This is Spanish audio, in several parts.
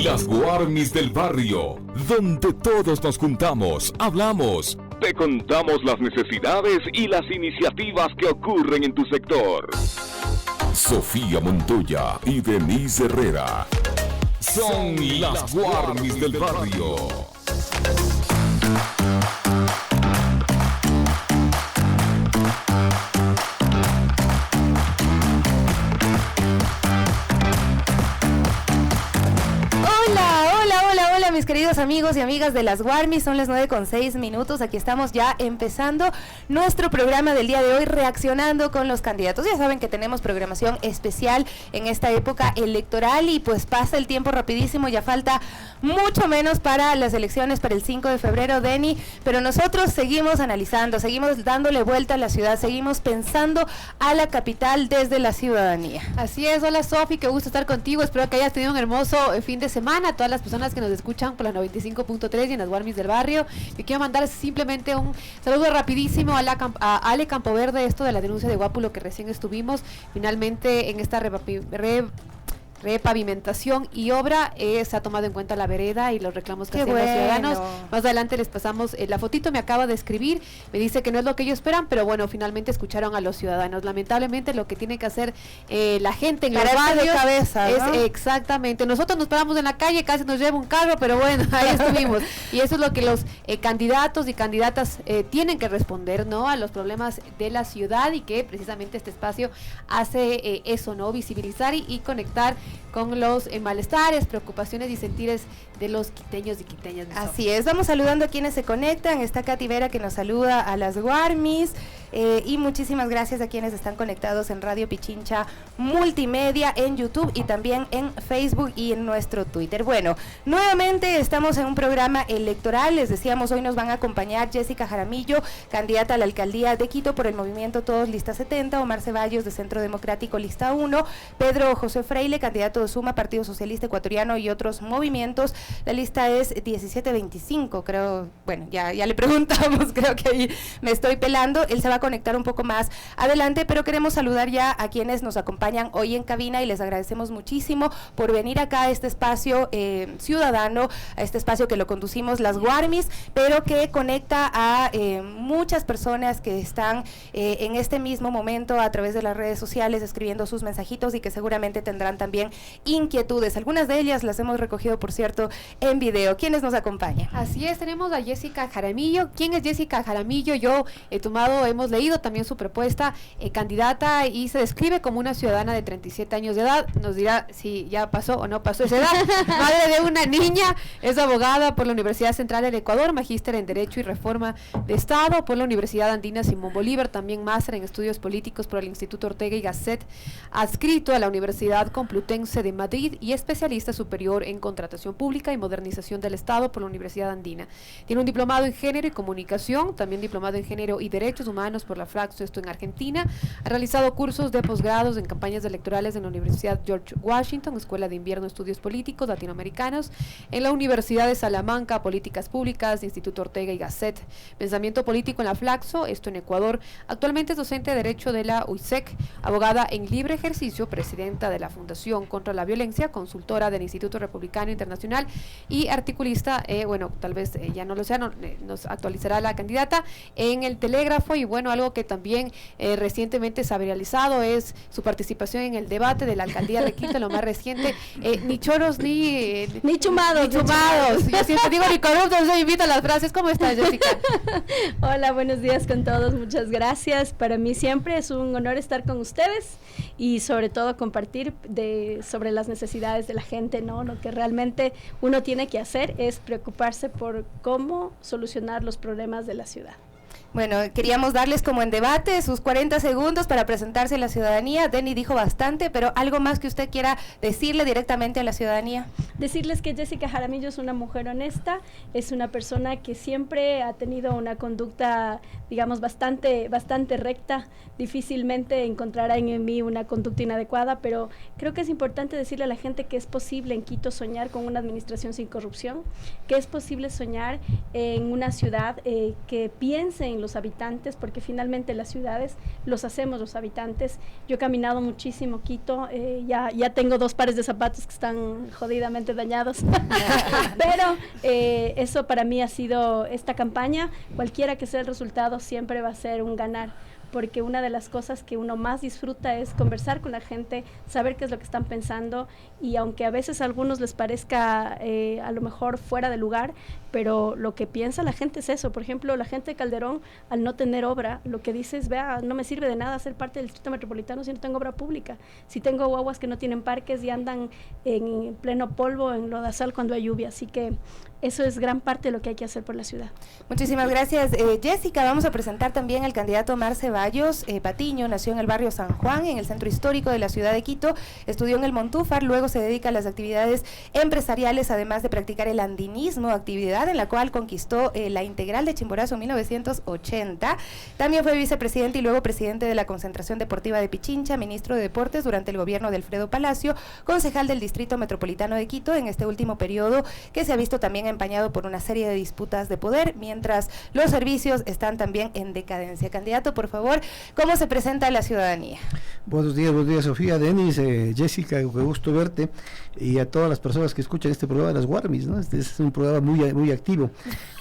Las Guarmis del barrio, donde todos nos juntamos, hablamos, te contamos las necesidades y las iniciativas que ocurren en tu sector. Sofía Montoya y Denise Herrera son las Guarmis del barrio. Mis queridos amigos y amigas de las Guarmis, son las 9:06. Aquí estamos ya empezando nuestro programa del día de hoy, reaccionando con los candidatos. Ya saben que tenemos programación especial en esta época electoral y pues pasa el tiempo rapidísimo, ya falta mucho menos para las elecciones para el 5 de febrero, Deni, pero nosotros seguimos analizando, seguimos dándole vuelta a la ciudad, seguimos pensando a la capital desde la ciudadanía. Así es, hola Sofi, qué gusto estar contigo, espero que hayas tenido un hermoso fin de semana, a todas las personas que nos escuchan por la 95.3 y en las Guarmis del barrio. Yo quiero mandar simplemente un saludo rapidísimo a Ale Campoverde, esto de la denuncia de Guápulo que recién estuvimos, finalmente en esta repavimentación y obra se ha tomado en cuenta la vereda y los reclamos que hacen los ciudadanos. Más adelante les pasamos la fotito, me acaba de escribir, me dice que no es lo que ellos esperan, pero bueno, finalmente escucharon a los ciudadanos. Lamentablemente lo que tiene que hacer la gente en los barrios de cabeza, ¿no? Es exactamente, nosotros nos paramos en la calle, casi nos lleva un carro, pero bueno, ahí estuvimos. Y eso es lo que los candidatos y candidatas tienen que responder, ¿no? A los problemas de la ciudad, y que precisamente este espacio hace eso, ¿no? Visibilizar y conectar con los malestares, preocupaciones y sentires de los quiteños y quiteñas. Así es, vamos saludando a quienes se conectan. Está Katy Vera que nos saluda a las Guarmis, y muchísimas gracias a quienes están conectados en Radio Pichincha Multimedia, en YouTube y también en Facebook y en nuestro Twitter. Bueno, nuevamente estamos en un programa electoral, les decíamos, hoy nos van a acompañar Jessica Jaramillo, candidata a la alcaldía de Quito por el movimiento Todos Lista 70, Omar Ceballos de Centro Democrático Lista 1, Pedro José Freile, candidato de Suma, Partido Socialista Ecuatoriano y otros movimientos. La lista es 1725, creo, bueno, ya le preguntamos, creo que ahí me estoy pelando, él se va a conectar un poco más adelante, pero queremos saludar ya a quienes nos acompañan hoy en cabina y les agradecemos muchísimo por venir acá a este espacio ciudadano, a este espacio que lo conducimos las Guarmis, pero que conecta a muchas personas que están en este mismo momento a través de las redes sociales escribiendo sus mensajitos y que seguramente tendrán también inquietudes. Algunas de ellas las hemos recogido, por cierto, en video. ¿Quiénes nos acompañan? Así es, tenemos a Jessica Jaramillo. ¿Quién es Jessica Jaramillo? Hemos leído también su propuesta, candidata, y se describe como una ciudadana de 37 años de edad. Nos dirá si ya pasó o no pasó esa edad. Madre de una niña, es abogada por la Universidad Central del Ecuador, magíster en Derecho y Reforma de Estado por la Universidad Andina Simón Bolívar, también máster en Estudios Políticos por el Instituto Ortega y Gasset, adscrito a la Universidad Complutense de Madrid y especialista superior en Contratación Pública y Modernización del Estado por la Universidad Andina. Tiene un diplomado en Género y Comunicación, también diplomado en Género y Derechos Humanos por la Flaxo, esto en Argentina. Ha realizado cursos de posgrados en campañas electorales en la Universidad George Washington, Escuela de Invierno Estudios Políticos Latinoamericanos, en la Universidad de Salamanca, Políticas Públicas, Instituto Ortega y Gasset, Pensamiento Político en la Flaxo, esto en Ecuador. Actualmente es docente de Derecho de la UISEC, abogada en libre ejercicio, presidenta de la Fundación contra la Violencia, consultora del Instituto Republicano Internacional y articulista, tal vez ya no lo sea, nos actualizará la candidata en el Telégrafo. Y bueno, algo que también recientemente se ha viralizado es su participación en el debate de la alcaldía de Quito, lo más reciente, ni choros ni chumados. Yo siempre digo ni corruptos, yo invito a las frases. ¿Cómo estás, Jessica? Hola, buenos días con todos, muchas gracias. Para mí siempre es un honor estar con ustedes y sobre todo compartir sobre las necesidades de la gente, ¿no? Lo que realmente uno tiene que hacer es preocuparse por cómo solucionar los problemas de la ciudad. Bueno, queríamos darles como en debate sus 40 segundos para presentarse a la ciudadanía. Deni dijo bastante, pero algo más que usted quiera decirle directamente a la ciudadanía. Decirles que Jessica Jaramillo es una mujer honesta, es una persona que siempre ha tenido una conducta, digamos, bastante recta. Difícilmente encontrará en mí una conducta inadecuada, pero creo que es importante decirle a la gente que es posible en Quito soñar con una administración sin corrupción, que es posible soñar en una ciudad que piense en los los habitantes, porque finalmente las ciudades los hacemos los habitantes. Yo he caminado muchísimo Quito, ya tengo 2 pares de zapatos que están jodidamente dañados, pero eso para mí ha sido esta campaña. Cualquiera que sea el resultado siempre va a ser un ganar, porque una de las cosas que uno más disfruta es conversar con la gente, saber qué es lo que están pensando, y aunque a veces a algunos les parezca a lo mejor fuera de lugar, pero lo que piensa la gente es eso. Por ejemplo, la gente de Calderón, al no tener obra, lo que dice es, vea, no me sirve de nada ser parte del distrito metropolitano si no tengo obra pública, si tengo guaguas que no tienen parques y andan en pleno polvo, en lodazal cuando hay lluvia, así que eso es gran parte de lo que hay que hacer por la ciudad. Muchísimas gracias, Jessica. Vamos a presentar también al candidato Omar Ceballos Patiño. Nació en el barrio San Juan, en el centro histórico de la ciudad de Quito, estudió en el Montúfar, luego se dedica a las actividades empresariales, además de practicar el andinismo, actividad en la cual conquistó la integral de Chimborazo en 1980. También fue vicepresidente y luego presidente de la Concentración Deportiva de Pichincha, ministro de Deportes durante el gobierno de Alfredo Palacio, concejal del Distrito Metropolitano de Quito en este último periodo, que se ha visto también empañado por una serie de disputas de poder, mientras los servicios están también en decadencia. Candidato, por favor, ¿cómo se presenta a la ciudadanía? Buenos días, Sofía, Denis, Jessica, qué gusto verte, y a todas las personas que escuchan este programa de las Guarmis, ¿no? Este es un programa muy activo.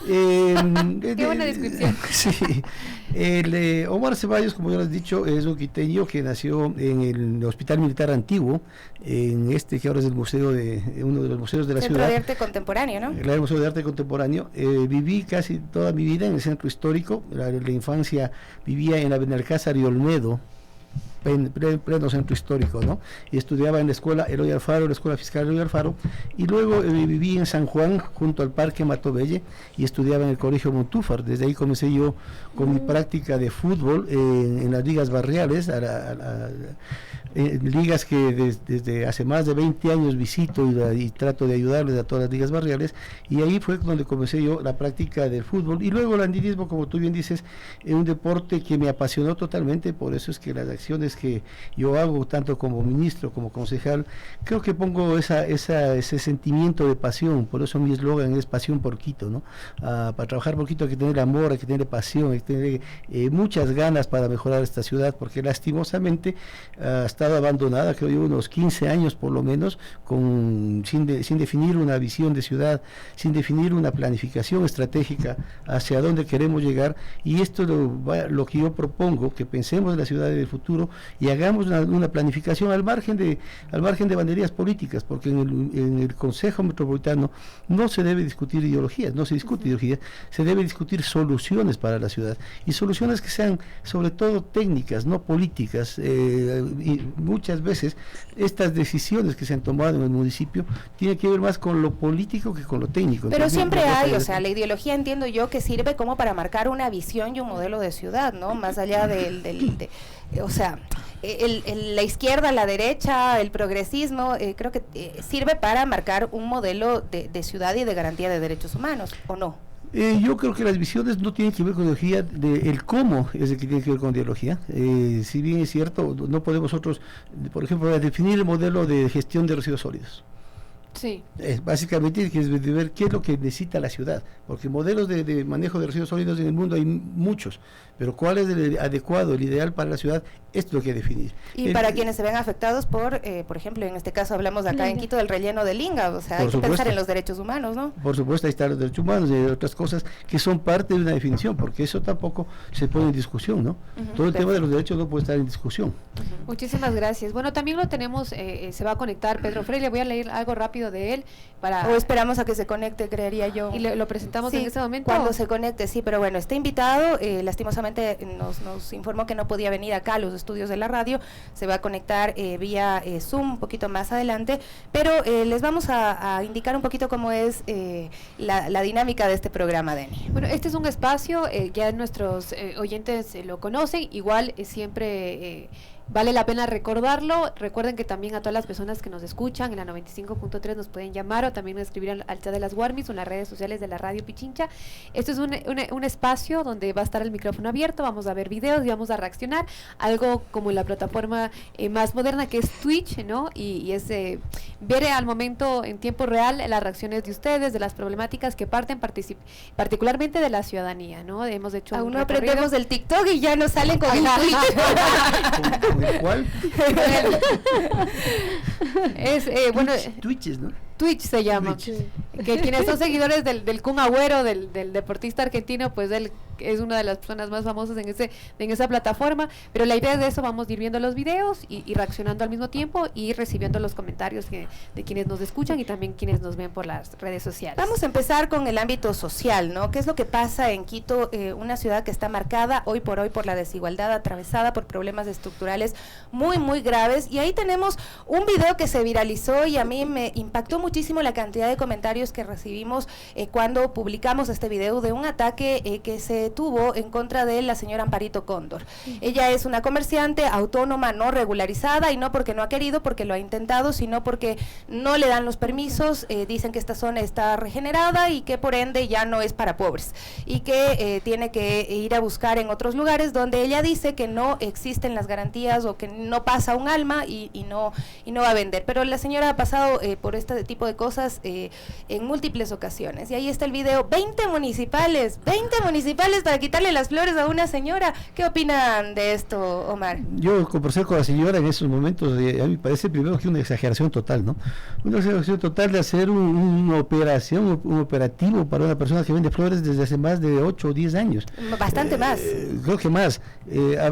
Qué buena descripción. Sí, Omar Ceballos, como ya lo has dicho, es un quiteño que nació en el Hospital Militar Antiguo, en que ahora es uno de los museos de la ciudad. Centro de Arte Contemporáneo, ¿no? El Museo de Arte Contemporáneo. Viví casi toda mi vida en el centro histórico. La infancia vivía en la Benalcázar y Olmedo, pleno centro histórico, ¿no? Y estudiaba en la escuela Eloy Alfaro, la escuela fiscal Eloy Alfaro, y luego viví en San Juan, junto al Parque Matobelle, y estudiaba en el Colegio Montúfar. Desde ahí comencé yo con mi práctica de fútbol en las ligas barriales, ligas que desde hace más de 20 años visito y trato de ayudarles a todas las ligas barriales, y ahí fue donde comencé yo la práctica del fútbol, y luego el andinismo, como tú bien dices, es un deporte que me apasionó totalmente. Por eso es que las acciones que yo hago, tanto como ministro como concejal, creo que pongo ese sentimiento de pasión. Por eso mi eslogan es pasión por Quito, ¿no? Para trabajar por Quito hay que tener amor, hay que tener pasión, hay que tener muchas ganas para mejorar esta ciudad, porque lastimosamente ha estado abandonada, creo yo, unos 15 años por lo menos, sin definir una visión de ciudad, sin definir una planificación estratégica hacia dónde queremos llegar. Y esto es lo que yo propongo, que pensemos en la ciudad del futuro y hagamos una planificación al margen de banderías políticas, porque en el Consejo Metropolitano no se debe discutir ideologías, no se discute ideologías, se debe discutir soluciones para la ciudad, y soluciones que sean sobre todo técnicas, no políticas. Y muchas veces estas decisiones que se han tomado en el municipio tienen que ver más con lo político que con lo técnico. Pero entonces, siempre hay, o sea, la ideología, entiendo yo, que sirve como para marcar una visión y un modelo de ciudad, ¿no? Más allá o sea, la izquierda, la derecha, el progresismo, creo que sirve para marcar un modelo de ciudad y de garantía de derechos humanos, ¿o no? Yo creo que las visiones no tienen que ver con ideología, el cómo es el que tiene que ver con ideología. Si bien es cierto, no podemos nosotros, por ejemplo, definir el modelo de gestión de residuos sólidos. Sí. Básicamente hay que ver qué es lo que necesita la ciudad, porque modelos de manejo de residuos sólidos en el mundo hay muchos, pero cuál es el adecuado, el ideal para la ciudad, esto es lo que hay que definir. Y para quienes se ven afectados por ejemplo, en este caso hablamos acá en Quito del relleno de Linga, o sea, hay que pensar en los derechos humanos, ¿no? Por supuesto, ahí están los derechos humanos y otras cosas que son parte de una definición, porque eso tampoco se pone en discusión, ¿no? Todo el tema de los derechos no puede estar en discusión. Muchísimas gracias. Bueno, también lo tenemos, se va a conectar Pedro Freire, voy a leer algo rápido de él. O esperamos a que se conecte, creería yo. Y lo presentamos en este momento. Cuando se conecte, sí, pero bueno, está invitado, lastimosamente nos informó que no podía venir acá a los estudios de la radio, se va a conectar vía Zoom un poquito más adelante, pero les vamos a indicar un poquito cómo es la dinámica de este programa, Deni. Bueno, este es un espacio, ya nuestros oyentes lo conocen, igual siempre Vale la pena recordarlo. Recuerden que también a todas las personas que nos escuchan en la 95.3 nos pueden llamar o también escribir al chat de las Warmis o en las redes sociales de la Radio Pichincha. Esto es un espacio donde va a estar el micrófono abierto, vamos a ver videos y vamos a reaccionar, algo como la plataforma más moderna que es Twitch, ¿no? Y es ver al momento en tiempo real las reacciones de ustedes, de las problemáticas que parten particularmente de la ciudadanía, ¿no? Hemos hecho aún no aprendemos del TikTok y ya nos salen con el ¿Con el cuál? es bueno, Twitches, ¿no? Twitch se llama. Twitch. Que quienes son seguidores del Kun Agüero, del deportista argentino, pues él es una de las personas más famosas en esa plataforma, pero la idea de eso, vamos a ir viendo los videos y reaccionando al mismo tiempo y recibiendo los comentarios de quienes nos escuchan y también quienes nos ven por las redes sociales. Vamos a empezar con el ámbito social, ¿no? ¿Qué es lo que pasa en Quito, una ciudad que está marcada hoy por la desigualdad, atravesada por problemas estructurales muy, muy graves? Y ahí tenemos un video que se viralizó y a mí me impactó muchísimo la cantidad de comentarios que recibimos cuando publicamos este video de un ataque que se tuvo en contra de la señora Amparito Cóndor. Ella es una comerciante autónoma no regularizada y no porque no ha querido, porque lo ha intentado, sino porque no le dan los permisos, dicen que esta zona está regenerada y que por ende ya no es para pobres y que tiene que ir a buscar en otros lugares donde ella dice que no existen las garantías o que no pasa un alma y no va a vender. Pero la señora ha pasado por este tipo de cosas en múltiples ocasiones y ahí está el video. 20 municipales para quitarle las flores a una señora. ¿Qué opinan de esto, Omar? Yo conversé con la señora en esos momentos, a mí me parece primero que una exageración total, ¿no? Una exageración total de hacer una operación, un operativo para una persona que vende flores desde hace más de 8 o 10 años. Bastante más. Creo que más.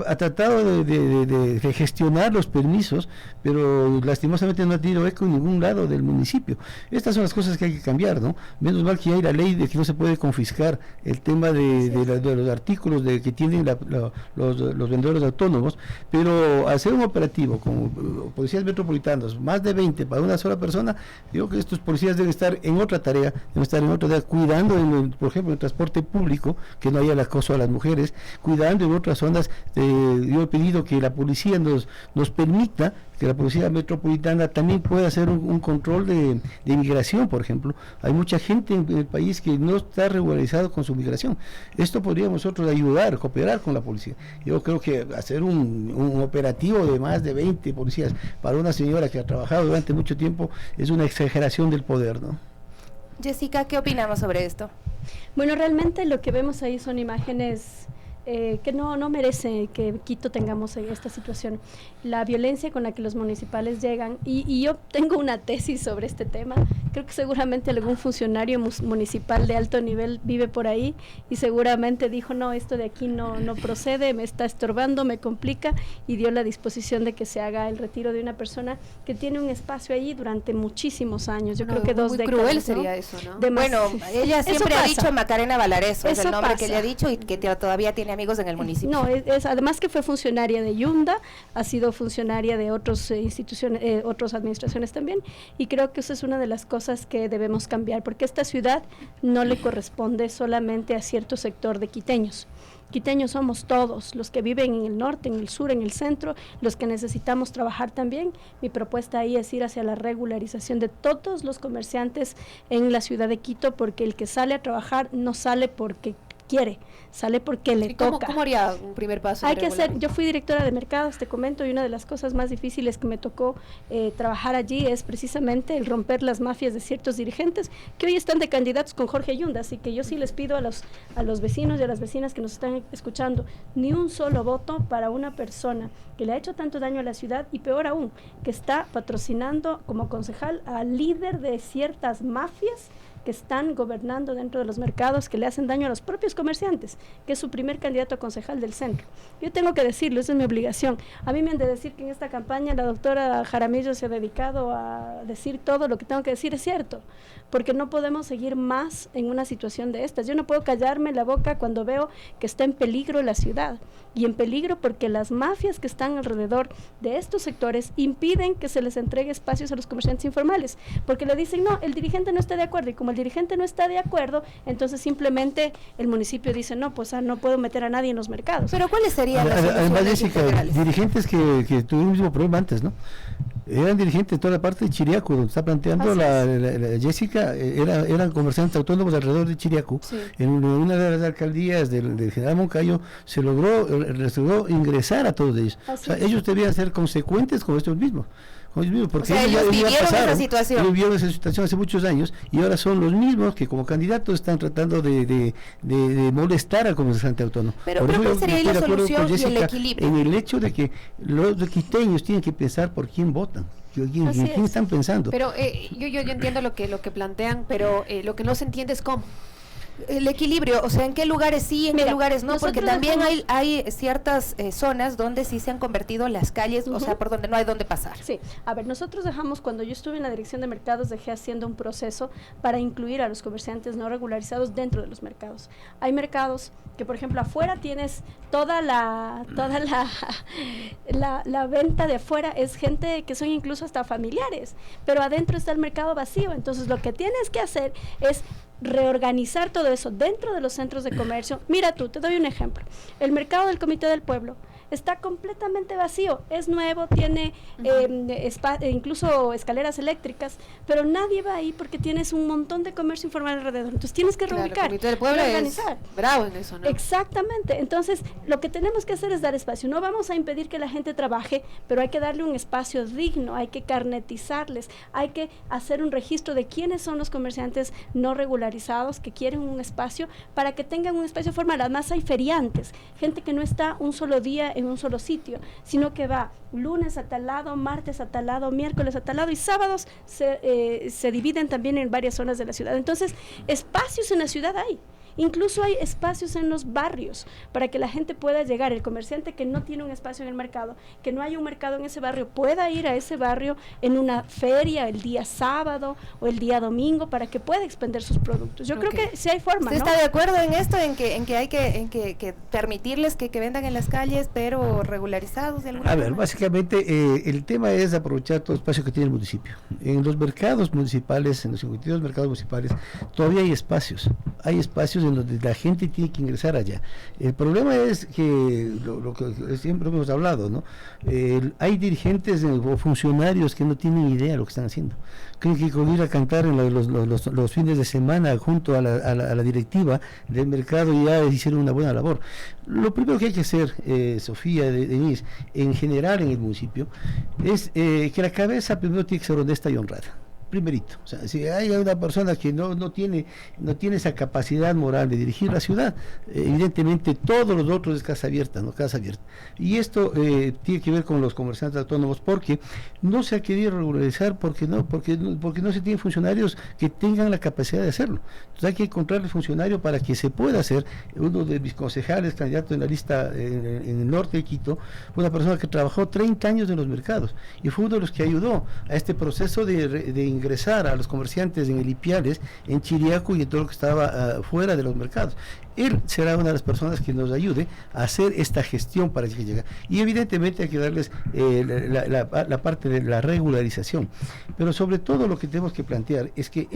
Ha tratado de gestionar los permisos, pero lastimosamente no ha tenido eco en ningún lado del municipio. Estas son las cosas que hay que cambiar, ¿no? Menos mal que hay la ley de que no se puede confiscar el tema de los artículos que tienen los vendedores autónomos, pero hacer un operativo como policías metropolitanos, más de 20 para una sola persona, digo que estos policías deben estar en otra tarea, cuidando, por ejemplo, en el transporte público, que no haya el acoso a las mujeres, cuidando en otras zonas. Yo he pedido que la policía nos permita, que la policía metropolitana también pueda hacer un control de inmigración, por ejemplo. Hay mucha gente en el país que no está regularizado con su migración. Esto podríamos nosotros ayudar, cooperar con la policía. Yo creo que hacer un operativo de más de 20 policías para una señora que ha trabajado durante mucho tiempo es una exageración del poder, ¿no? Jessica, ¿qué opinamos sobre esto? Bueno, realmente lo que vemos ahí son imágenes que no merece que Quito tengamos esta situación. La violencia con la que los municipales llegan, y yo tengo una tesis sobre este tema, creo que seguramente algún funcionario municipal de alto nivel vive por ahí y seguramente dijo, no, esto de aquí no procede, me está estorbando, me complica, y dio la disposición de que se haga el retiro de una persona que tiene un espacio ahí durante muchísimos años, yo creo que 2 décadas. Muy cruel sería eso, ¿no? Bueno, ella siempre ha dicho Macarena Valareso, es el nombre pasa. que ella ha dicho y que todavía tiene amigos en el municipio. No, además que fue funcionaria de Yunda, ha sido funcionaria de otras instituciones, otras administraciones también, y creo que eso es una de las cosas que debemos cambiar, porque esta ciudad no le corresponde solamente a cierto sector de quiteños. Quiteños somos todos, los que viven en el norte, en el sur, en el centro, los que necesitamos trabajar también. Mi propuesta ahí es ir hacia la regularización de todos los comerciantes en la ciudad de Quito, porque el que sale a trabajar no sale porque quiere, sale porque le toca. ¿Cómo haría un primer paso? Hay que hacer, yo fui directora de mercados, te comento, y una de las cosas más difíciles que me tocó trabajar allí es precisamente el romper las mafias de ciertos dirigentes que hoy están de candidatos con Jorge Yunda, así que yo sí les pido a los vecinos y a las vecinas que nos están escuchando, ni un solo voto para una persona que le ha hecho tanto daño a la ciudad y peor aún, que está patrocinando como concejal al líder de ciertas mafias que están gobernando dentro de los mercados, que le hacen daño a los propios comerciantes, que es su primer candidato a concejal del centro. Yo tengo que decirlo, esa es mi obligación. A mí me han de decir que en esta campaña la doctora Jaramillo se ha dedicado a decir todo lo que tengo que decir, es cierto, porque no podemos seguir más en una situación de estas. Yo no puedo callarme la boca cuando veo que está en peligro la ciudad, y en peligro porque las mafias que están alrededor de estos sectores impiden que se les entregue espacios a los comerciantes informales, porque le dicen, no, el dirigente no está de acuerdo, y como el dirigente no está de acuerdo, entonces simplemente el municipio dice, no, pues no puedo meter a nadie en los mercados. Pero ¿cuáles serían las Además, soluciones Jessica, integrales? dirigentes que tuvieron el mismo problema antes, ¿no? Eran dirigentes de toda la parte de Chiriaco, donde está planteando la Jessica, eran comerciantes autónomos alrededor de Chiriaco. Sí. En una de las alcaldías del general Moncayo les logró ingresar a todos ellos. Así O sea, es. ellos debían ser consecuentes con estos mismos. Porque O sea, ellos vivieron esa situación. Ellos vivieron esa situación hace muchos años y ahora son los mismos que como candidatos están tratando de molestar al comerciante autónomo. Pero Por eso ¿cuál yo sería estoy la de acuerdo con solución y el Jessica equilibrio? en el hecho de que los quiteños tienen que pensar por quién votan, quién Así es. están pensando. Pero yo entiendo lo que plantean, pero lo que no se entiende es cómo. El equilibrio, o sea, en qué lugares sí, en qué Mira, lugares no, porque nosotros también dejamos- hay ciertas zonas donde sí se han convertido las calles, o sea, por donde no hay donde pasar. Sí, a ver, nosotros dejamos, cuando yo estuve en la dirección de mercados, dejé haciendo un proceso para incluir a los comerciantes no regularizados dentro de los mercados. Hay mercados que, por ejemplo, afuera tienes toda la venta de afuera, es gente que son incluso hasta familiares, pero adentro está el mercado vacío. Entonces, lo que tienes que hacer es reorganizar todo eso dentro de los centros de comercio. Mira tú, te doy un ejemplo. El mercado del Comité del Pueblo está completamente vacío, es nuevo, tiene incluso escaleras eléctricas, pero nadie va ahí porque tienes un montón de comercio informal alrededor. Entonces tienes que Claro, reubicar, el Comité del Pueblo es reorganizar. bravo en eso, ¿no? Exactamente. Entonces, lo que tenemos que hacer es dar espacio. No vamos a impedir que la gente trabaje, pero hay que darle un espacio digno, hay que carnetizarles, hay que hacer un registro de quiénes son los comerciantes no regularizados que quieren un espacio para que tengan un espacio formal. Además, hay feriantes, gente que no está un solo día en un solo sitio, sino que va lunes a tal lado, martes a tal lado, miércoles a tal lado y sábados se dividen también en varias zonas de la ciudad. Entonces, espacios en la ciudad hay. Incluso hay espacios en los barrios para que la gente pueda llegar, el comerciante que no tiene un espacio en el mercado, que no hay un mercado en ese barrio, pueda ir a ese barrio en una feria el día sábado o el día domingo para que pueda expender sus productos. Yo creo que sí hay forma, ¿Usted ¿no? está de acuerdo en esto, en que hay que permitirles que vendan en las calles, pero regularizados de alguna A ver, forma? básicamente el tema es aprovechar todo el espacio que tiene el municipio. En los mercados municipales, en los 52 mercados municipales, todavía hay espacios en donde la gente tiene que ingresar allá. El problema es que, lo que siempre hemos hablado, ¿no? Hay dirigentes o funcionarios que no tienen idea de lo que están haciendo. Creen que con ir a cantar en los fines de semana junto a la directiva del mercado ya hicieron una buena labor. Lo primero que hay que hacer, Sofía, Denise, en general en el municipio, es que la cabeza primero tiene que ser honesta y honrada. Primerito, o sea, si hay una persona que no tiene esa capacidad moral de dirigir la ciudad, evidentemente todos los otros es casa abierta, ¿no? Casa abierta. Y esto tiene que ver con los comerciantes autónomos, porque no se ha querido regularizar, porque no se tienen funcionarios que tengan la capacidad de hacerlo. Entonces hay que encontrar el funcionario para que se pueda hacer. Uno de mis concejales, candidato en la lista en el norte de Quito, fue una persona que trabajó 30 años en los mercados y fue uno de los que ayudó a este proceso de ingresar a los comerciantes en el Ipiales, en Chiriaco y en todo lo que estaba fuera de los mercados. Él será una de las personas que nos ayude a hacer esta gestión para que llegue. Y evidentemente hay que darles la parte de la regularización. Pero sobre todo lo que tenemos que plantear es que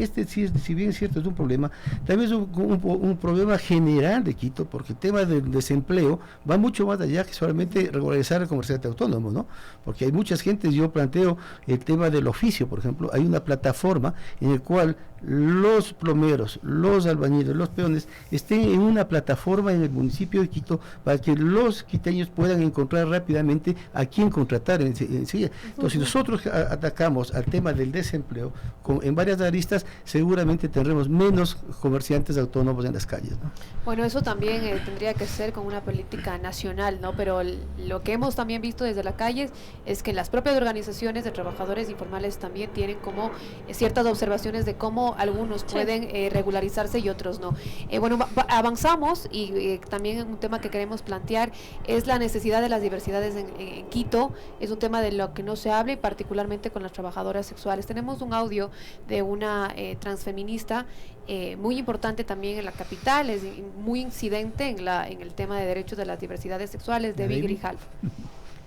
si bien es cierto es un problema, también es un problema general de Quito, porque el tema del desempleo va mucho más allá que solamente regularizar el comerciante autónomo, ¿no? Porque hay muchas gentes, yo planteo el tema del oficio, por ejemplo, hay una plataforma en la cual los plomeros, los albañiles, los peones estén en una plataforma en el municipio de Quito para que los quiteños puedan encontrar rápidamente a quién contratar enseguida. Entonces, si nosotros atacamos al tema del desempleo en varias aristas, seguramente tendremos menos comerciantes autónomos en las calles, ¿no? Bueno, eso también tendría que ser con una política nacional, ¿no? Pero lo que hemos también visto desde la calle es que las propias organizaciones de trabajadores informales también tienen como ciertas observaciones de cómo algunos pueden regularizarse y otros no. Bueno, avanzamos y también un tema que queremos plantear es la necesidad de las diversidades en Quito. Es un tema de lo que no se habla y particularmente con las trabajadoras sexuales. Tenemos un audio de una transfeminista muy importante también en la capital, es muy incidente en el tema de derechos de las diversidades sexuales, Debbie Grijalvo.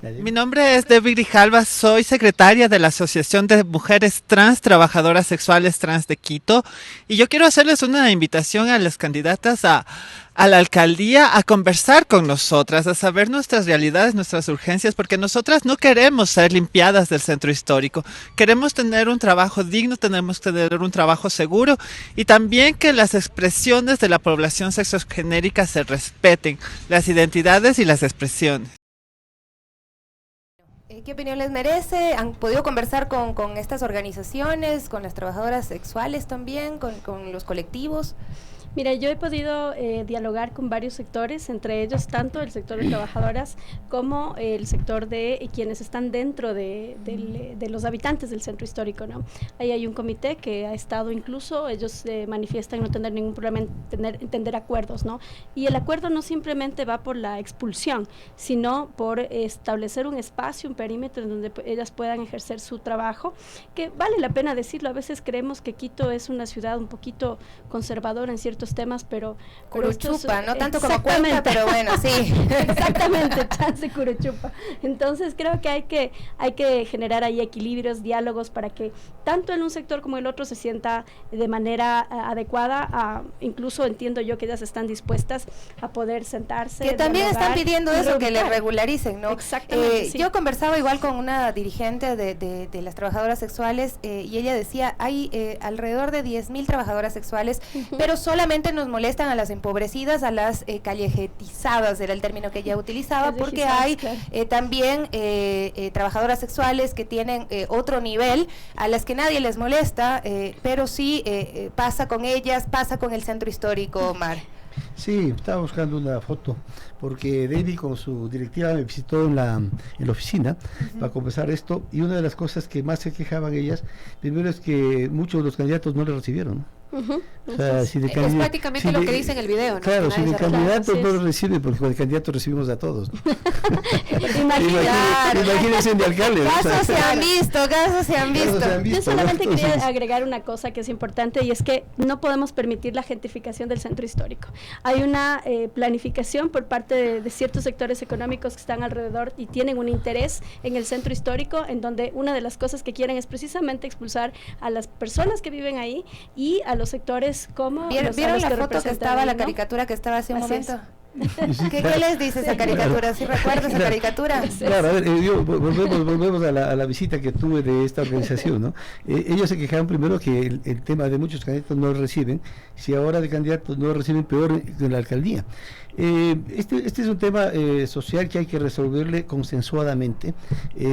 Mi nombre es Debbie Grijalva, soy secretaria de la Asociación de Mujeres Trans, Trabajadoras Sexuales Trans de Quito, y yo quiero hacerles una invitación a las candidatas a la alcaldía a conversar con nosotras, a saber nuestras realidades, nuestras urgencias, porque nosotras no queremos ser limpiadas del centro histórico, queremos tener un trabajo digno, tenemos que tener un trabajo seguro y también que las expresiones de la población sexogenérica se respeten, las identidades y las expresiones. ¿Qué opinión les merece? ¿Han podido conversar con estas organizaciones, con las trabajadoras sexuales también, con los colectivos? Mira, yo he podido dialogar con varios sectores, entre ellos tanto el sector de trabajadoras como el sector de quienes están dentro de los habitantes del centro histórico, ¿no? Ahí hay un comité que ha estado incluso, ellos manifiestan no tener ningún problema en entender acuerdos, ¿no? Y el acuerdo no simplemente va por la expulsión, sino por establecer un espacio, un perímetro en donde ellas puedan ejercer su trabajo, que vale la pena decirlo, a veces creemos que Quito es una ciudad un poquito conservadora en ciertos temas, pero Curuchupa, no tanto como Cuenca, pero bueno, sí. Exactamente, chance Curuchupa. Entonces creo que hay que generar ahí equilibrios, diálogos para que tanto en un sector como el otro se sienta de manera adecuada, incluso entiendo yo que ellas están dispuestas a poder sentarse. Que también están pidiendo eso, que les regularicen, ¿no? Exactamente. Sí. Yo conversaba igual con una dirigente de las trabajadoras sexuales y ella decía, hay alrededor de 10,000 trabajadoras sexuales, pero solamente nos molestan a las empobrecidas, a las callejetizadas, era el término que ella utilizaba, porque hay también trabajadoras sexuales que tienen otro nivel, a las que nadie les molesta, pero sí pasa con ellas, pasa con el centro histórico, Omar. Sí, estaba buscando una foto, porque David con su directiva me visitó en la oficina para conversar esto, y una de las cosas que más se quejaban ellas, primero es que muchos de los candidatos no le recibieron. O sea, es prácticamente lo que dice en el video, ¿no? Claro, si el candidato no lo recibe, porque con el candidato recibimos a todos, ¿no? Imagínense de alcalde. Casos se han visto. Yo solamente quería agregar una cosa que es importante, y es que no podemos permitir la gentrificación del centro histórico. Hay una planificación por parte de ciertos sectores económicos que están alrededor y tienen un interés en el centro histórico, en donde una de las cosas que quieren es precisamente expulsar a las personas que viven ahí y a los sectores como ¿Vieron la foto que estaba, la caricatura que estaba hace un momento? ¿Qué les dice esa caricatura? ¿Sí recuerdas esa caricatura? Claro, a ver, volvemos a la visita que tuve de esta organización, ¿no? Ellos se quejaron primero que el tema de muchos candidatos no reciben, si ahora de candidatos no reciben, peor en la alcaldía. Este es un tema social que hay que resolverle consensuadamente.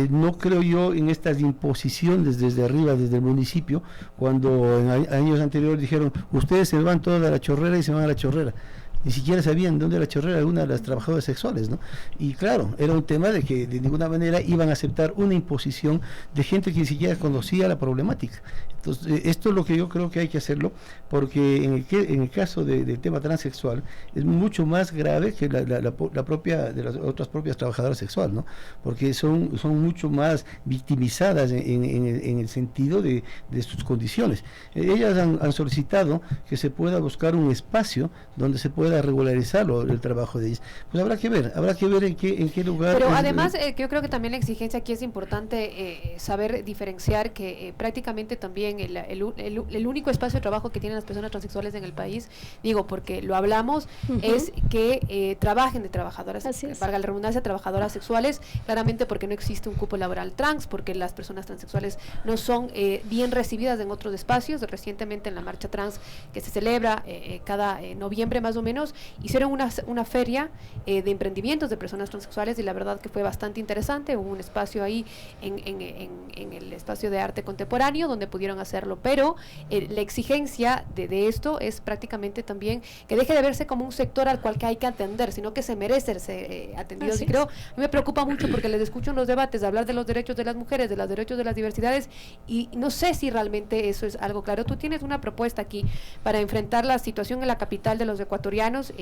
No creo yo en estas imposiciones desde arriba, desde el municipio, cuando en años anteriores dijeron, ustedes se van toda la chorrera y se van a la chorrera. Ni siquiera sabían dónde era la chorrera alguna de las trabajadoras sexuales, ¿no? Y claro, era un tema de que de ninguna manera iban a aceptar una imposición de gente que ni siquiera conocía la problemática. Entonces, esto es lo que yo creo que hay que hacerlo, porque en el caso del tema transexual es mucho más grave que la propia de las otras propias trabajadoras sexuales, ¿no? Porque son mucho más victimizadas en el sentido de sus condiciones. Ellas han solicitado que se pueda buscar un espacio donde se pueda regularizar el trabajo de ellas. Pues habrá que ver en qué lugar. Pero además yo creo que también la exigencia aquí es importante saber diferenciar que prácticamente también el único espacio de trabajo que tienen las personas transexuales en el país, digo porque lo hablamos, es que trabajen de trabajadoras, valga la redundancia, trabajadoras sexuales, claramente porque no existe un cupo laboral trans, porque las personas transexuales no son bien recibidas en otros espacios. Recientemente en la marcha trans que se celebra cada noviembre más o menos, hicieron una feria de emprendimientos de personas transexuales, y la verdad que fue bastante interesante. Hubo un espacio ahí en el espacio de arte contemporáneo donde pudieron hacerlo, pero la exigencia de esto es prácticamente también que deje de verse como un sector al cual que hay que atender, sino que se merece ser atendido. Y creo, a mí me preocupa mucho porque les escucho en los debates hablar de los derechos de las mujeres, de los derechos de las diversidades, y no sé si realmente eso es algo claro. Tú tienes una propuesta aquí para enfrentar la situación en la capital de los ecuatorianos,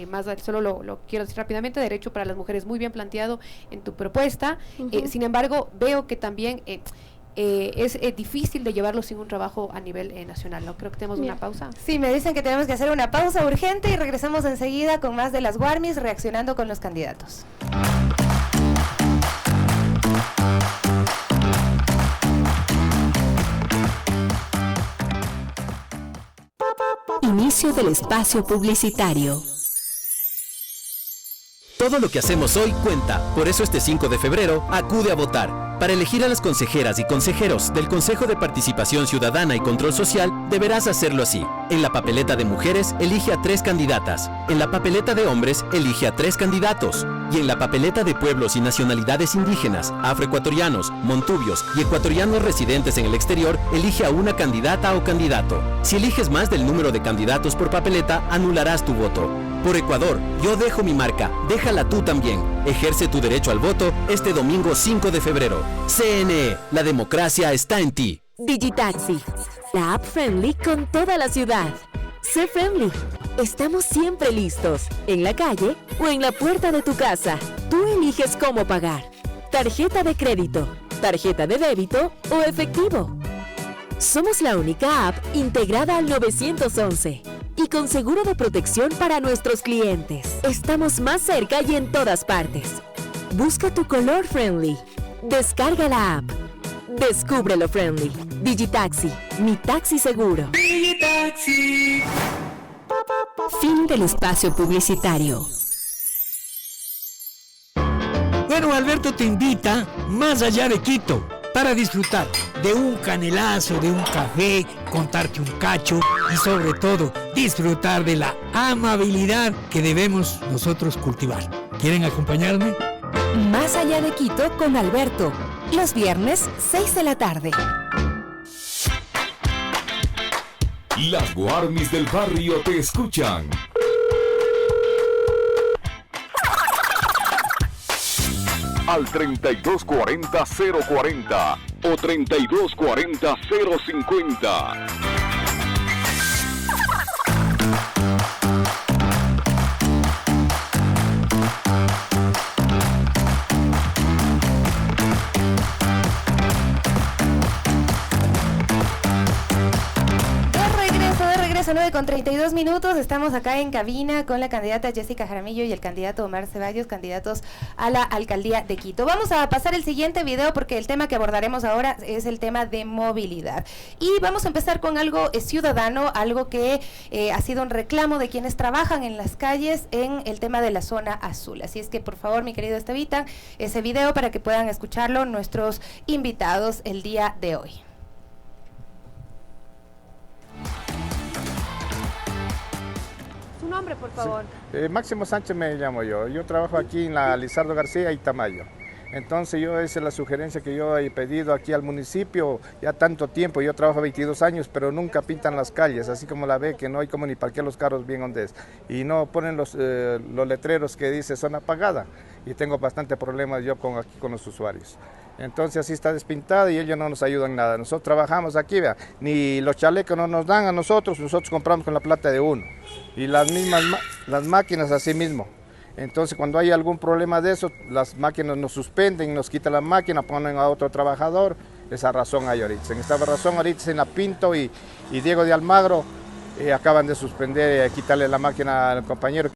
solo lo quiero decir rápidamente, derecho para las mujeres, muy bien planteado en tu propuesta. Sin embargo, veo que también es difícil de llevarlo sin un trabajo a nivel nacional, ¿no? Creo que tenemos una pausa. Sí, me dicen que tenemos que hacer una pausa urgente y regresamos enseguida con más de las Guarmis reaccionando con los candidatos. Inicio del espacio publicitario. Todo lo que hacemos hoy cuenta, por eso este 5 de febrero acude a votar. Para elegir a las consejeras y consejeros del Consejo de Participación Ciudadana y Control Social, deberás hacerlo así. En la papeleta de mujeres, elige a 3 candidatas. En la papeleta de hombres, elige a 3 candidatos. Y en la papeleta de pueblos y nacionalidades indígenas, afroecuatorianos, montubios y ecuatorianos residentes en el exterior, elige a una candidata o candidato. Si eliges más del número de candidatos por papeleta, anularás tu voto. Por Ecuador, yo dejo mi marca, déjala tú también. Ejerce tu derecho al voto este domingo 5 de febrero. CNE, la democracia está en ti. Digitaxi, la app friendly con toda la ciudad. Sé friendly. Estamos siempre listos, en la calle o en la puerta de tu casa. Tú eliges cómo pagar. Tarjeta de crédito, tarjeta de débito o efectivo. Somos la única app integrada al 911 y con seguro de protección para nuestros clientes. Estamos más cerca y en todas partes. Busca tu color friendly. Descarga la app. Descúbrelo friendly. Digitaxi, mi taxi seguro. Digitaxi. Fin del espacio publicitario. Bueno, Alberto te invita más allá de Quito para disfrutar de un canelazo, de un café, contarte un cacho y sobre todo disfrutar de la amabilidad que debemos nosotros cultivar. ¿Quieren acompañarme? Más allá de Quito con Alberto. Los viernes, 6 de la tarde. Las Guarmis del barrio te escuchan. Al 3240-040 o 3240-050. A 9:32. Estamos acá en cabina con la candidata Jessica Jaramillo y el candidato Omar Ceballos, candidatos a la alcaldía de Quito. Vamos a pasar el siguiente video porque el tema que abordaremos ahora es el tema de movilidad. Y vamos a empezar con algo ciudadano, algo que ha sido un reclamo de quienes trabajan en las calles en el tema de la zona azul. Así es que, por favor, mi querido Estevitan, ese video para que puedan escucharlo nuestros invitados el día de hoy. Su nombre, por favor. Sí. Máximo Sánchez me llamo yo. Yo trabajo aquí en la Lizardo García y Tamayo. Entonces esa es la sugerencia que yo he pedido aquí al municipio ya tanto tiempo. Yo trabajo 22 años, pero nunca pintan las calles, así como la ve, que no hay como ni parquear los carros bien donde es. Y no ponen los letreros que dice zona apagada. Y tengo bastante problemas yo aquí con los usuarios. Entonces así está despintada y ellos no nos ayudan en nada. Nosotros trabajamos aquí, vea, ni los chalecos no nos dan a nosotros compramos con la plata de uno. Y las mismas las máquinas así mismo. Entonces cuando hay algún problema de eso, las máquinas nos suspenden, nos quitan la máquina, ponen a otro trabajador. Esa razón hay ahorita. En esta razón ahorita en la Pinto y Diego de Almagro acaban de suspender, quitarle la máquina al compañero.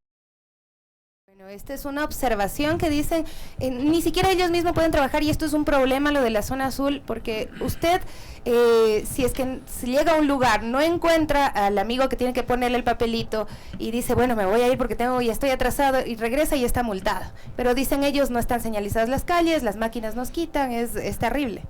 Esta es una observación que dicen, ni siquiera ellos mismos pueden trabajar y esto es un problema lo de la zona azul, porque usted, si es que si llega a un lugar, no encuentra al amigo que tiene que ponerle el papelito y dice, bueno, me voy a ir porque ya estoy atrasado y regresa y está multado. Pero dicen ellos, no están señalizadas las calles, las máquinas nos quitan, es terrible.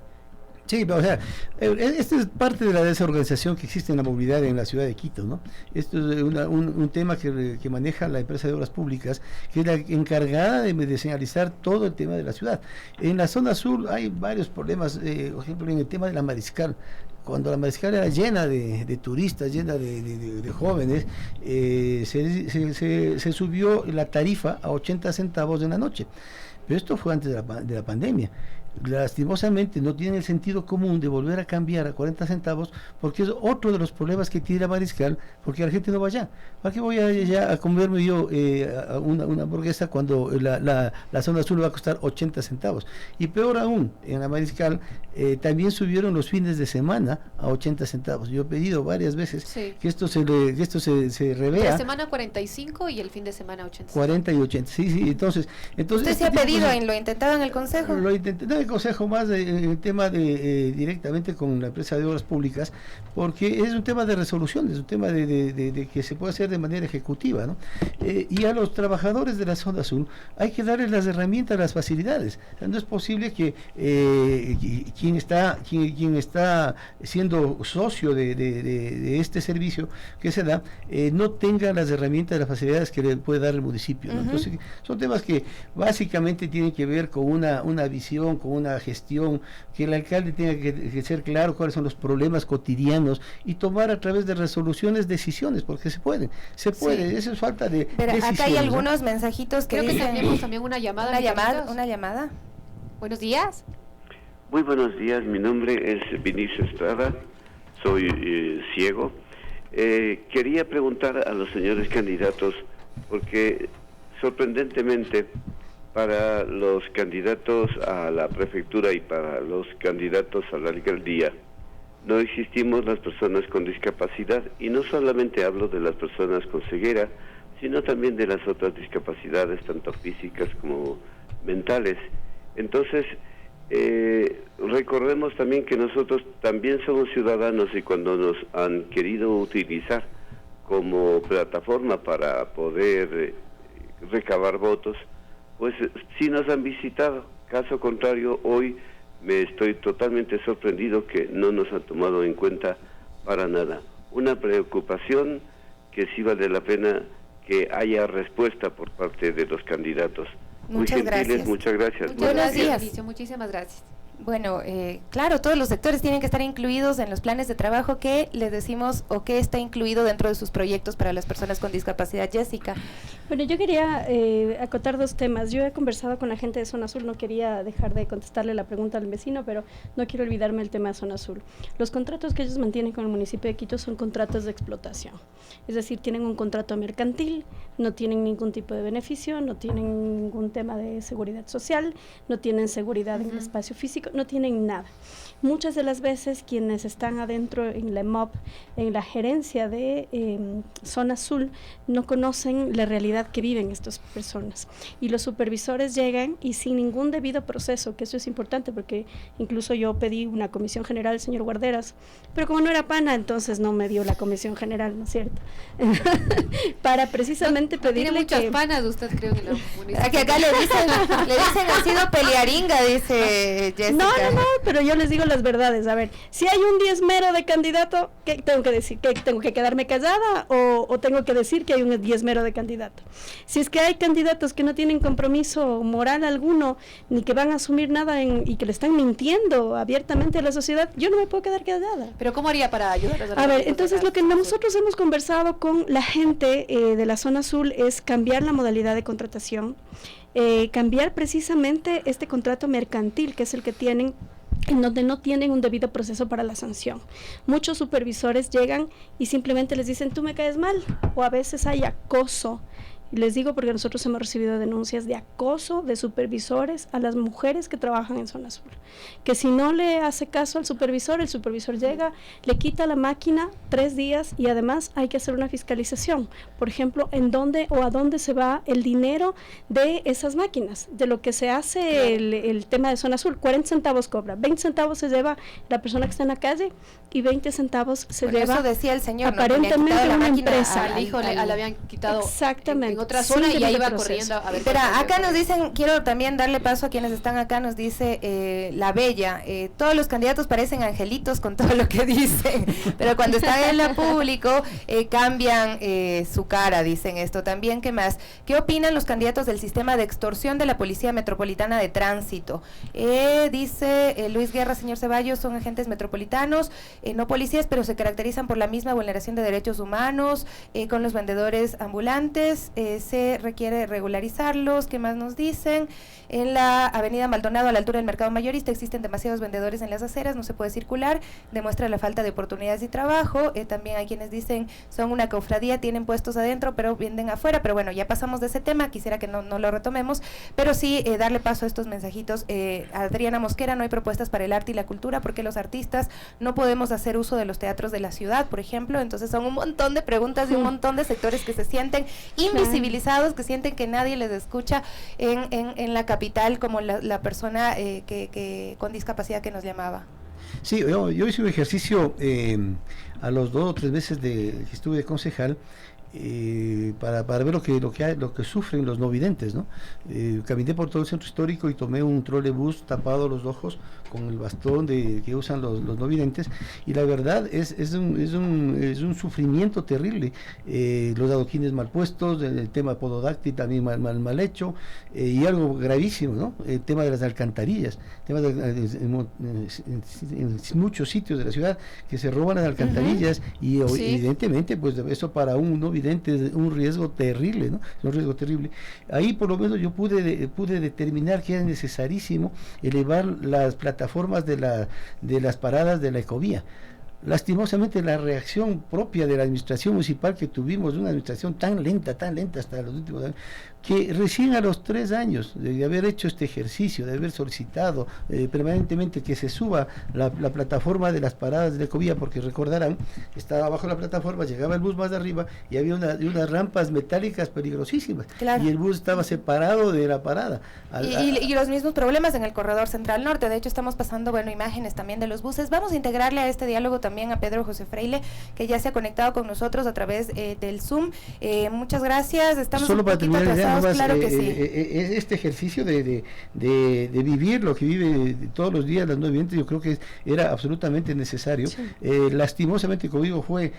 Sí, o sea, esto es parte de la desorganización que existe en la movilidad en la ciudad de Quito, ¿no? Esto es un tema que maneja la empresa de obras públicas, que es la encargada de señalizar todo el tema de la ciudad. En la zona sur hay varios problemas, por ejemplo, en el tema de la Mariscal. Cuando la Mariscal era llena de turistas, llena de jóvenes, se subió la tarifa a 80 centavos en la noche. Pero esto fue antes de la pandemia. Lastimosamente no tiene el sentido común de volver a cambiar a 40 centavos porque es otro de los problemas que tiene la Mariscal, porque la gente no va allá. ¿Para qué voy allá a comerme yo una hamburguesa cuando la zona azul va a costar 80 centavos? Y peor aún, en la Mariscal también subieron los fines de semana a 80 centavos. Yo he pedido varias veces que esto se revea. La semana 45 y el fin de semana 80. 40 y 80, sí, entonces ¿Usted se ha pedido sugerido y lo intentado en el Consejo? Lo intenté en el Consejo más el tema de directamente con la empresa de obras públicas, porque es un tema de resolución, es un tema de que se puede hacer de manera ejecutiva, ¿no? Y a los trabajadores de la zona sur hay que darles las herramientas, las facilidades. O sea, no es posible que quien está siendo socio de este servicio que se da no tenga las herramientas, las facilidades que le puede dar el municipio, ¿no? Entonces son temas que básicamente tienen que ver con una visión, con una gestión, que el alcalde tenga que ser claro cuáles son los problemas cotidianos y tomar a través de resoluciones decisiones, porque se puede, eso es falta de decisiones. Acá hay algunos mensajitos que creo dicen... que tenemos también una llamada. Una llamada. Buenos días. Muy buenos días, mi nombre es Vinicio Estrada, soy ciego. Quería preguntar a los señores candidatos, porque sorprendentemente para los candidatos a la prefectura y para los candidatos a la alcaldía no existimos las personas con discapacidad, y no solamente hablo de las personas con ceguera, sino también de las otras discapacidades, tanto físicas como mentales. Entonces, recordemos también que nosotros también somos ciudadanos, y cuando nos han querido utilizar como plataforma para poder recabar votos, pues sí nos han visitado. Caso contrario, hoy me estoy totalmente sorprendido que no nos han tomado en cuenta para nada. Una preocupación que sí vale la pena que haya respuesta por parte de los candidatos. Muchas gracias. Muchas gracias. Buenos días. Muchísimas gracias. Bueno, claro, todos los sectores tienen que estar incluidos en los planes de trabajo que les decimos, o que está incluido dentro de sus proyectos para las personas con discapacidad. Jessica. Bueno, yo quería acotar dos temas. Yo he conversado con la gente de Zona Azul, no quería dejar de contestarle la pregunta al vecino, pero no quiero olvidarme del tema de Zona Azul. Los contratos que ellos mantienen con el municipio de Quito son contratos de explotación. Es decir, tienen un contrato mercantil, no tienen ningún tipo de beneficio, no tienen ningún tema de seguridad social, no tienen seguridad en el espacio físico, no tienen nada. Muchas de las veces quienes están adentro en la MOP, en la gerencia de Zona Azul, no conocen la realidad que viven estas personas. Y los supervisores llegan y sin ningún debido proceso, que eso es importante, porque incluso yo pedí una comisión general al señor Guarderas, pero como no era pana, entonces no me dio la comisión general, ¿no es cierto? Para precisamente pedirle tiene muchas que... panas usted, creo que que acá le dicen ha sido pelearinga, dice Jessica. No, pero yo les digo las verdades. A ver, si hay un diezmero de candidato, ¿qué tengo que decir? ¿Que tengo que quedarme callada o tengo que decir que hay un diezmero de candidato? Si es que hay candidatos que no tienen compromiso moral alguno, ni que van a asumir nada y que le están mintiendo abiertamente a la sociedad, yo no me puedo quedar callada. ¿Pero cómo haría para ayudarlos? A ver, entonces lo que nosotros hemos conversado con la gente de la Zona Azul es cambiar la modalidad de contratación, cambiar precisamente este contrato mercantil, que es el que tienen, en donde no tienen un debido proceso para la sanción. Muchos supervisores llegan y simplemente les dicen, tú me caes mal, o a veces hay acoso. Y les digo porque nosotros hemos recibido denuncias de acoso de supervisores a las mujeres que trabajan en Zona Azul, que si no le hace caso al supervisor, el supervisor llega, le quita la máquina 3 días y además hay que hacer una fiscalización, por ejemplo, en dónde o a dónde se va el dinero de esas máquinas, de lo que se hace. Claro. El tema de Zona Azul, 40 centavos cobra, 20 centavos se lleva la persona que está en la calle y 20 centavos se lleva, eso decía el señor, aparentemente, ¿no? una empresa. Al hijo le habían quitado. Exactamente. En otra zona y ahí va corriendo a ver. Espera, acá nos dicen, quiero también darle paso a quienes están acá, nos dice La Bella, todos los candidatos parecen angelitos con todo lo que dicen, pero cuando están en lo público cambian su cara, dicen esto. También, ¿qué más? ¿Qué opinan los candidatos del sistema de extorsión de la Policía Metropolitana de Tránsito? Dice Luis Guerra, señor Ceballos, son agentes metropolitanos, no policías, pero se caracterizan por la misma vulneración de derechos humanos, con los vendedores ambulantes, se requiere regularizarlos. ¿Qué más nos dicen? En la avenida Maldonado, a la altura del mercado mayorista, existen demasiados vendedores en las aceras, no se puede circular, demuestra la falta de oportunidades de trabajo. También hay quienes dicen, son una cofradía, tienen puestos adentro, pero venden afuera. Pero bueno, ya pasamos de ese tema, quisiera que no lo retomemos, pero sí darle paso a estos mensajitos. Adriana Mosquera, no hay propuestas para el arte y la cultura, porque los artistas no podemos hacer uso de los teatros de la ciudad, por ejemplo. Entonces son un montón de preguntas de un montón de sectores que se sienten invisibilizados invisibilizados, que sienten que nadie les escucha en la capital, como la persona que con discapacidad que nos llamaba. Sí, yo hice un ejercicio a los 2 o 3 meses que estuve de concejal, para ver lo que sufren los no videntes, ¿no? Caminé por todo el centro histórico y tomé un trolebús tapado los ojos con el bastón que usan los no videntes, y la verdad es un sufrimiento terrible. Los adoquines mal puestos, el tema pododáctil también mal hecho, y algo gravísimo, ¿no? El tema de las alcantarillas, en muchos sitios de la ciudad que se roban las alcantarillas, y evidentemente pues eso para un no vidente es un riesgo terrible, ¿no? Es un riesgo terrible. Ahí por lo menos yo pude determinar que era necesarísimo elevar las plataformas de las paradas de la ecovía. Lastimosamente la reacción propia de la administración municipal que tuvimos, de una administración tan lenta hasta los últimos años, que recién a los 3 años de haber hecho este ejercicio, de haber solicitado permanentemente que se suba la plataforma de las paradas de la ecovía, porque recordarán, estaba abajo la plataforma, llegaba el bus más de arriba y había unas rampas metálicas peligrosísimas, claro, y el bus estaba separado de la parada. Y los mismos problemas en el corredor central norte. De hecho estamos pasando imágenes también de los buses. Vamos a integrarle a este diálogo también a Pedro José Freile, que ya se ha conectado con nosotros a través del Zoom. Muchas gracias. Estamos solo un poquito atrasados, claro que sí. Este ejercicio de vivir lo que vive todos los días las no videntes, yo creo que era absolutamente necesario. Sí. Lastimosamente, como digo, fue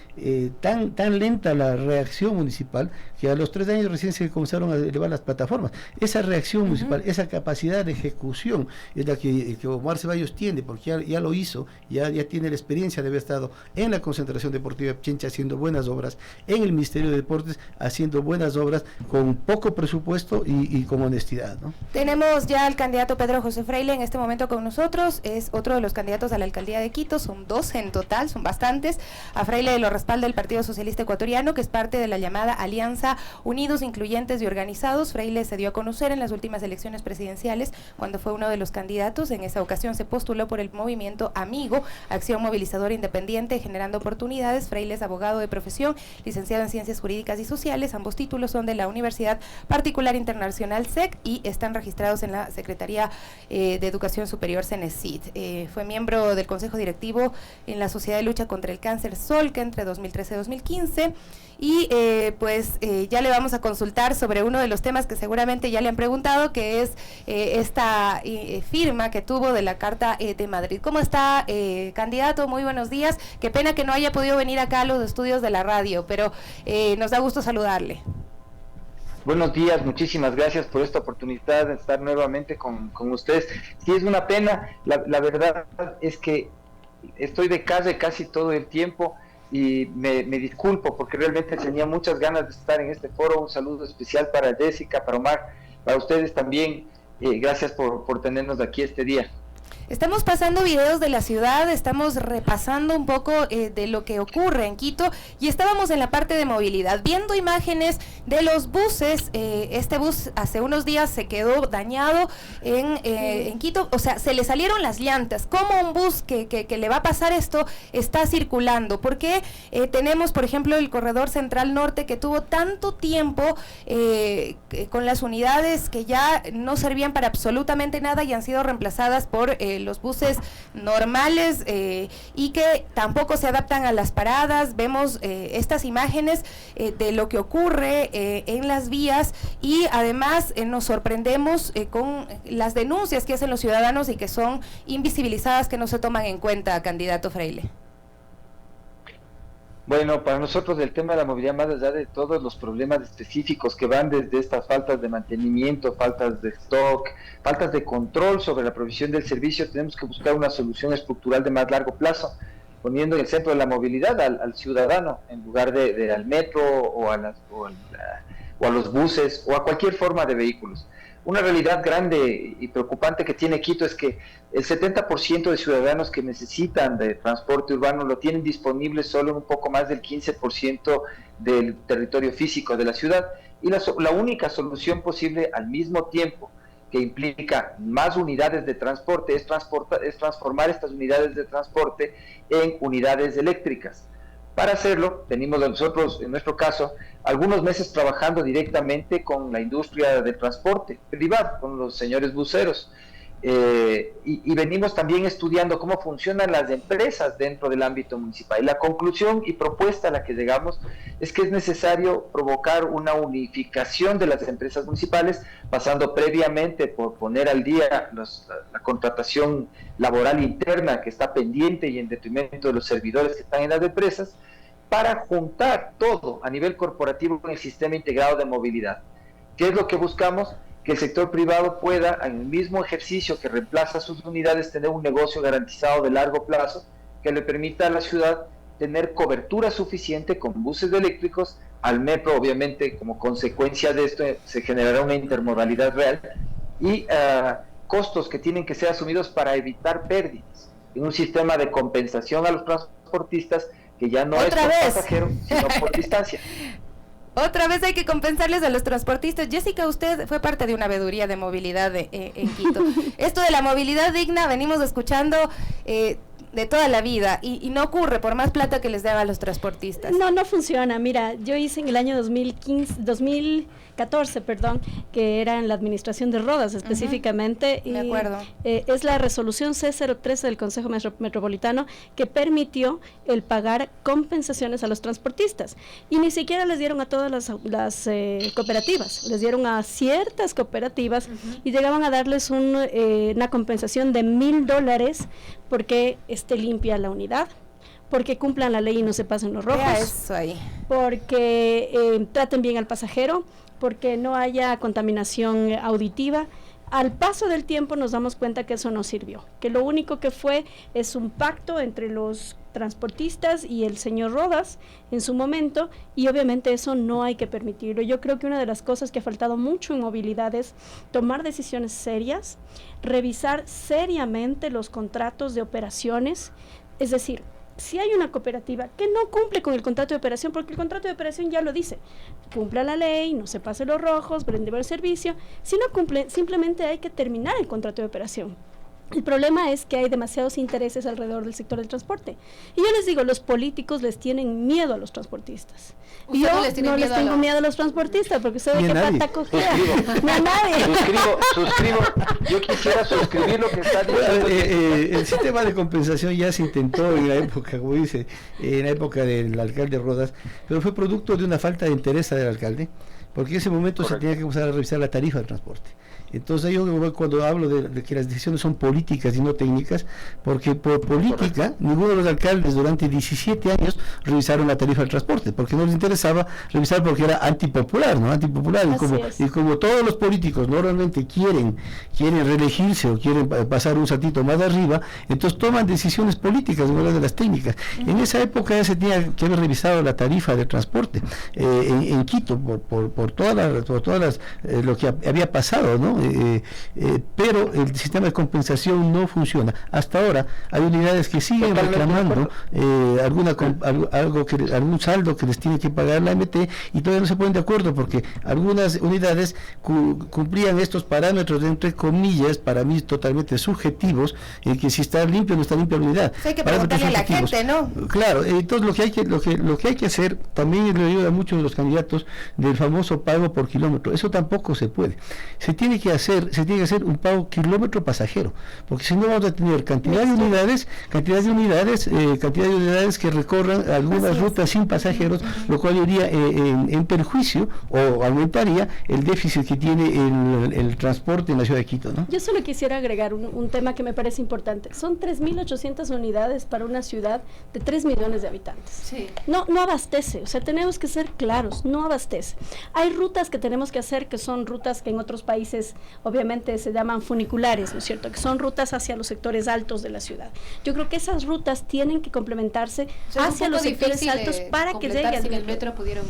tan lenta la reacción municipal que a los 3 años recién se comenzaron a elevar las plataformas. Esa reacción municipal, esa capacidad de ejecución es la que Omar Ceballos tiene, porque ya lo hizo, ya tiene la experiencia de haber estado en la concentración deportiva de Pichincha haciendo buenas obras, en el Ministerio de Deportes haciendo buenas obras con poco presupuesto y con honestidad, ¿no? Tenemos ya al candidato Pedro José Freile en este momento con nosotros. Es otro de los candidatos a la alcaldía de Quito, son 2 en total, son bastantes. A Freile lo respalda el Partido Socialista Ecuatoriano, que es parte de la llamada Alianza Unidos, Incluyentes y Organizados. Freile se dio a conocer en las últimas elecciones presidenciales cuando fue uno de los candidatos. En esa ocasión se postuló por el movimiento Amigo, Acción Movilizadora Independiente Generando Oportunidades. Freile es abogado de profesión, licenciado en Ciencias Jurídicas y Sociales. Ambos títulos son de la Universidad Particular Internacional SEC y están registrados en la Secretaría de Educación Superior CENESID. Fue miembro del Consejo Directivo en la Sociedad de Lucha contra el Cáncer SOLCA entre 2013 y 2015. Y ya le vamos a consultar sobre uno de los temas que seguramente ya le han preguntado, que es esta firma que tuvo de la Carta de Madrid. ¿Cómo está, candidato? Muy buenos días. Qué pena que no haya podido venir acá a los estudios de la radio, pero nos da gusto saludarle. Buenos días, muchísimas gracias por esta oportunidad de estar nuevamente con ustedes. Sí, es una pena, la verdad es que estoy de casa casi todo el tiempo, y me disculpo porque realmente tenía muchas ganas de estar en este foro. Un saludo especial para Jessica, para Omar, para ustedes también. Gracias por tenernos aquí este día. Estamos pasando videos de la ciudad, estamos repasando un poco de lo que ocurre en Quito, y estábamos en la parte de movilidad, viendo imágenes de los buses. Este bus hace unos días se quedó dañado en Quito, o sea, se le salieron las llantas. ¿Cómo un bus que le va a pasar esto está circulando? Porque tenemos, por ejemplo, el corredor central norte, que tuvo tanto tiempo con las unidades que ya no servían para absolutamente nada y han sido reemplazadas por los buses normales, y que tampoco se adaptan a las paradas. Vemos estas imágenes de lo que ocurre en las vías, y además nos sorprendemos con las denuncias que hacen los ciudadanos y que son invisibilizadas, que no se toman en cuenta, candidato Freile. Bueno, para nosotros el tema de la movilidad, más allá de todos los problemas específicos que van desde estas faltas de mantenimiento, faltas de stock, faltas de control sobre la provisión del servicio, tenemos que buscar una solución estructural de más largo plazo, poniendo en el centro de la movilidad al ciudadano, en lugar de al metro o a los buses o a cualquier forma de vehículos. Una realidad grande y preocupante que tiene Quito es que el 70% de ciudadanos que necesitan de transporte urbano lo tienen disponible solo en un poco más del 15% del territorio físico de la ciudad, y la única solución posible al mismo tiempo, que implica más unidades de transporte, es transformar estas unidades de transporte en unidades eléctricas. Para hacerlo, venimos nosotros, en nuestro caso, algunos meses trabajando directamente con la industria del transporte privado, con los señores buceros, y venimos también estudiando cómo funcionan las empresas dentro del ámbito municipal. Y la conclusión y propuesta a la que llegamos es que es necesario provocar una unificación de las empresas municipales, pasando previamente por poner al día la contratación laboral interna que está pendiente y en detrimento de los servidores que están en las empresas, para juntar todo a nivel corporativo en el sistema integrado de movilidad. ¿Qué es lo que buscamos? Que el sector privado pueda, en el mismo ejercicio que reemplaza sus unidades, tener un negocio garantizado de largo plazo que le permita a la ciudad tener cobertura suficiente con buses eléctricos. Al metro, obviamente, como consecuencia de esto, se generará una intermodalidad real y costos que tienen que ser asumidos para evitar pérdidas en un sistema de compensación a los transportistas que ya no es por pasajero, sino por distancia. Otra vez hay que compensarles a los transportistas. Jessica, usted fue parte de una veeduría de movilidad en Quito. Esto de la movilidad digna venimos escuchando de toda la vida y no ocurre por más plata que les den a los transportistas. No funciona. Mira, yo hice en el año 2014, que era en la administración de Rodas específicamente. Me acuerdo. Es la resolución C013 del Consejo Metropolitano que permitió el pagar compensaciones a los transportistas. Y ni siquiera les dieron a todas las cooperativas, les dieron a ciertas cooperativas y llegaban a darles una compensación de $1,000 porque esté limpia la unidad, porque cumplan la ley y no se pasen los rojos, eso ahí. Porque traten bien al pasajero, porque no haya contaminación auditiva. Al paso del tiempo nos damos cuenta que eso no sirvió, que lo único que fue es un pacto entre los transportistas y el señor Rodas en su momento, y obviamente eso no hay que permitirlo. Yo creo que una de las cosas que ha faltado mucho en movilidad es tomar decisiones serias, revisar seriamente los contratos de operaciones, es decir, si hay una cooperativa que no cumple con el contrato de operación, porque el contrato de operación ya lo dice, cumpla la ley, no se pase los rojos, brinde el servicio. Si no cumple, simplemente hay que terminar el contrato de operación. El problema es que hay demasiados intereses alrededor del sector del transporte. Y yo les digo, los políticos les tienen miedo a los transportistas. Y yo no les tengo miedo a los transportistas, porque sé de qué pata cogea. No a nadie. Suscribo. Yo quisiera suscribir lo que está diciendo. El sistema de compensación ya se intentó en la época, como dice, en la época del alcalde Rodas, pero fue producto de una falta de interés del alcalde, porque en ese momento se tenía que empezar a revisar la tarifa del transporte. Entonces yo cuando hablo de que las decisiones son políticas y no técnicas, porque por política ninguno de los alcaldes durante 17 años revisaron la tarifa del transporte, porque no les interesaba revisar, porque era antipopular, ¿no? Antipopular, y como todos los políticos normalmente quieren reelegirse o quieren pasar un saltito más arriba, entonces toman decisiones políticas en lugar de las técnicas. En esa época ya se tenía que haber revisado la tarifa del transporte en Quito por todas las lo que había pasado, ¿no? Pero el sistema de compensación no funciona. Hasta ahora hay unidades que siguen reclamando algún saldo que les tiene que pagar la MT, y todavía no se ponen de acuerdo, porque algunas unidades cumplían estos parámetros de, entre comillas, para mí totalmente subjetivos, que si está limpio o no está limpia la unidad. Hay que preguntarle a la gente, ¿no? Claro, entonces lo que hay que hacer, también le ayuda mucho a los candidatos, del famoso pago por kilómetro. Eso tampoco se puede. Se tiene que hacer un pago kilómetro pasajero, porque si no vamos a tener cantidad de unidades que recorran algunas rutas sin pasajeros, lo cual iría en perjuicio o aumentaría el déficit que tiene el transporte en la ciudad de Quito, ¿no? Yo solo quisiera agregar un tema que me parece importante. Son 3.800 unidades para una ciudad de 3 millones de habitantes. Sí. No abastece, o sea, tenemos que ser claros, no abastece. Hay rutas que tenemos que hacer, que son rutas que en otros países obviamente se llaman funiculares, ¿no es cierto?, que son rutas hacia los sectores altos de la ciudad. Yo creo que esas rutas tienen que complementarse hacia los sectores altos para que llegue al el metro pudieron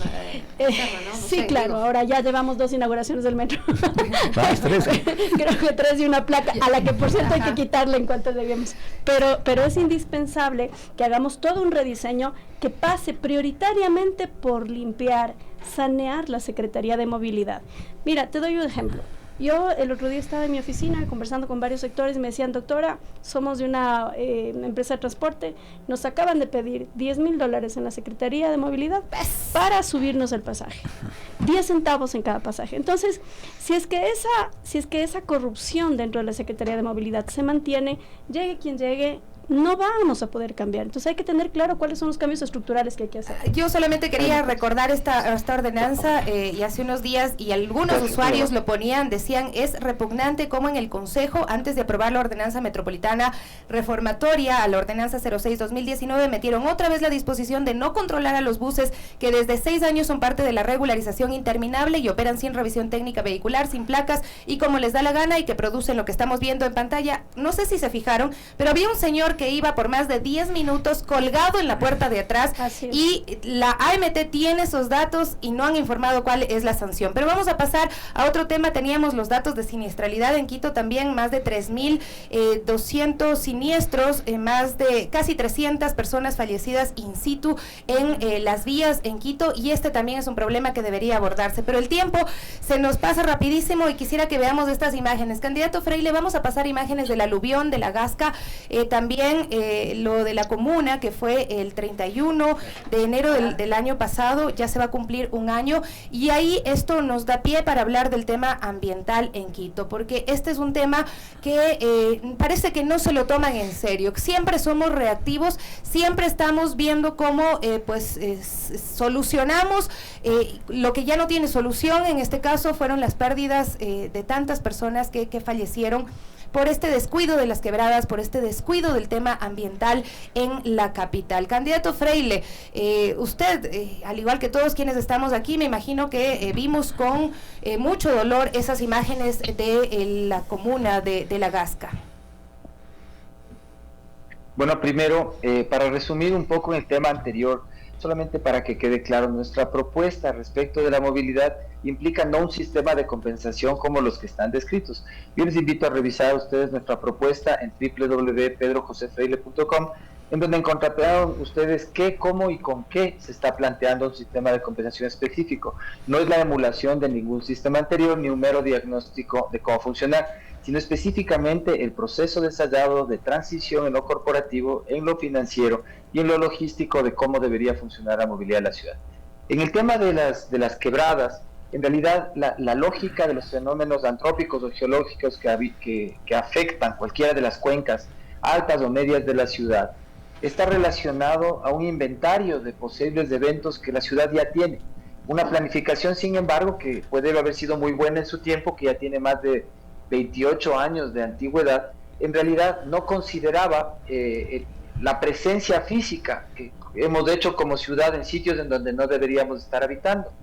sí, claro, ahora ya llevamos 2 inauguraciones del metro. Creo que 3 y una placa, a la que por cierto hay que quitarle en cuanto lleguemos. Pero es indispensable que hagamos todo un rediseño que pase prioritariamente por limpiar, sanear la Secretaría de Movilidad. Mira, te doy un ejemplo. Yo el otro día estaba en mi oficina conversando con varios sectores y me decían, doctora, somos de una empresa de transporte, nos acaban de pedir $10,000 en la Secretaría de Movilidad para subirnos el pasaje, 10 centavos en cada pasaje. Entonces, si es que esa corrupción dentro de la Secretaría de Movilidad se mantiene, llegue quien llegue, no vamos a poder cambiar. Entonces hay que tener claro cuáles son los cambios estructurales que hay que hacer. Yo solamente quería recordar esta ordenanza y hace unos días, y algunos usuarios lo ponían, decían, es repugnante como en el Consejo, antes de aprobar la ordenanza metropolitana reformatoria a la ordenanza 06-2019, metieron otra vez la disposición de no controlar a los buses que desde 6 años son parte de la regularización interminable y operan sin revisión técnica vehicular, sin placas y como les da la gana, y que producen lo que estamos viendo en pantalla. No sé si se fijaron, pero había un señor que iba por más de 10 minutos colgado en la puerta de atrás, y la AMT tiene esos datos y no han informado cuál es la sanción. Pero vamos a pasar a otro tema. Teníamos los datos de siniestralidad en Quito también, más de 3.200 siniestros, más de casi 300 personas fallecidas in situ en las vías en Quito, y este también es un problema que debería abordarse, pero el tiempo se nos pasa rapidísimo y quisiera que veamos estas imágenes. Candidato Freile, vamos a pasar imágenes del aluvión, de la Gasca, también lo de la comuna, que fue el 31 de enero del año pasado, ya se va a cumplir un año, y ahí esto nos da pie para hablar del tema ambiental en Quito, porque este es un tema que parece que no se lo toman en serio. Siempre somos reactivos, siempre estamos viendo cómo solucionamos lo que ya no tiene solución. En este caso fueron las pérdidas de tantas personas que fallecieron por este descuido de las quebradas, por este descuido del tema ambiental en la capital. Candidato Freile, usted, al igual que todos quienes estamos aquí, me imagino que vimos con mucho dolor esas imágenes de la comuna de La Gasca. Bueno, primero, para resumir un poco el tema anterior, solamente para que quede claro, nuestra propuesta respecto de la movilidad implica no un sistema de compensación como los que están descritos. Yo les invito a revisar a ustedes nuestra propuesta en www.pedrojosefreile.com, en donde encontrarán ustedes qué, cómo y con qué se está planteando un sistema de compensación específico. No es la emulación de ningún sistema anterior ni un mero diagnóstico de cómo funcionar, sino específicamente el proceso desarrollado de transición en lo corporativo, en lo financiero y en lo logístico de cómo debería funcionar la movilidad de la ciudad. En el tema de las quebradas, en realidad la lógica de los fenómenos antrópicos o geológicos que afectan cualquiera de las cuencas altas o medias de la ciudad está relacionado a un inventario de posibles eventos que la ciudad ya tiene. Una planificación, sin embargo, que puede haber sido muy buena en su tiempo, que ya tiene más de 28 años de antigüedad, en realidad no consideraba la presencia física que hemos hecho como ciudad en sitios en donde no deberíamos estar habitando.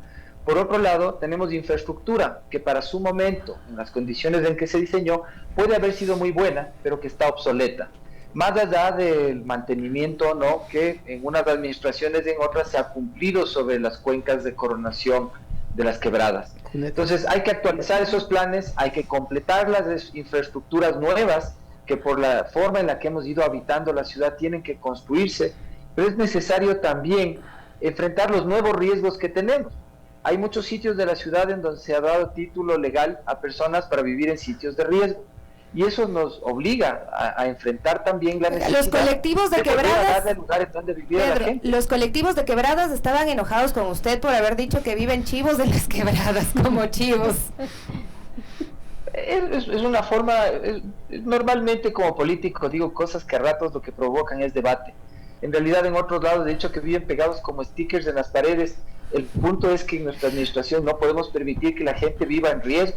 Por otro lado, tenemos infraestructura que para su momento, en las condiciones en que se diseñó, puede haber sido muy buena, pero que está obsoleta. Más allá del mantenimiento, ¿no?, que en unas administraciones y en otras se ha cumplido sobre las cuencas de coronación de las quebradas. Entonces hay que actualizar esos planes, hay que completar las infraestructuras nuevas que por la forma en la que hemos ido habitando la ciudad tienen que construirse, pero es necesario también enfrentar los nuevos riesgos que tenemos. Hay muchos sitios de la ciudad en donde se ha dado título legal a personas para vivir en sitios de riesgo, y eso nos obliga a enfrentar también la necesidad los colectivos de quebradas, Pedro, los colectivos de quebradas estaban enojados con usted por haber dicho que viven chivos de las quebradas, como chivos. Es una forma, normalmente como político digo cosas que a ratos lo que provocan es debate. En realidad en otros lados de hecho que viven pegados como stickers en las paredes. El punto es que en nuestra administración no podemos permitir que la gente viva en riesgo.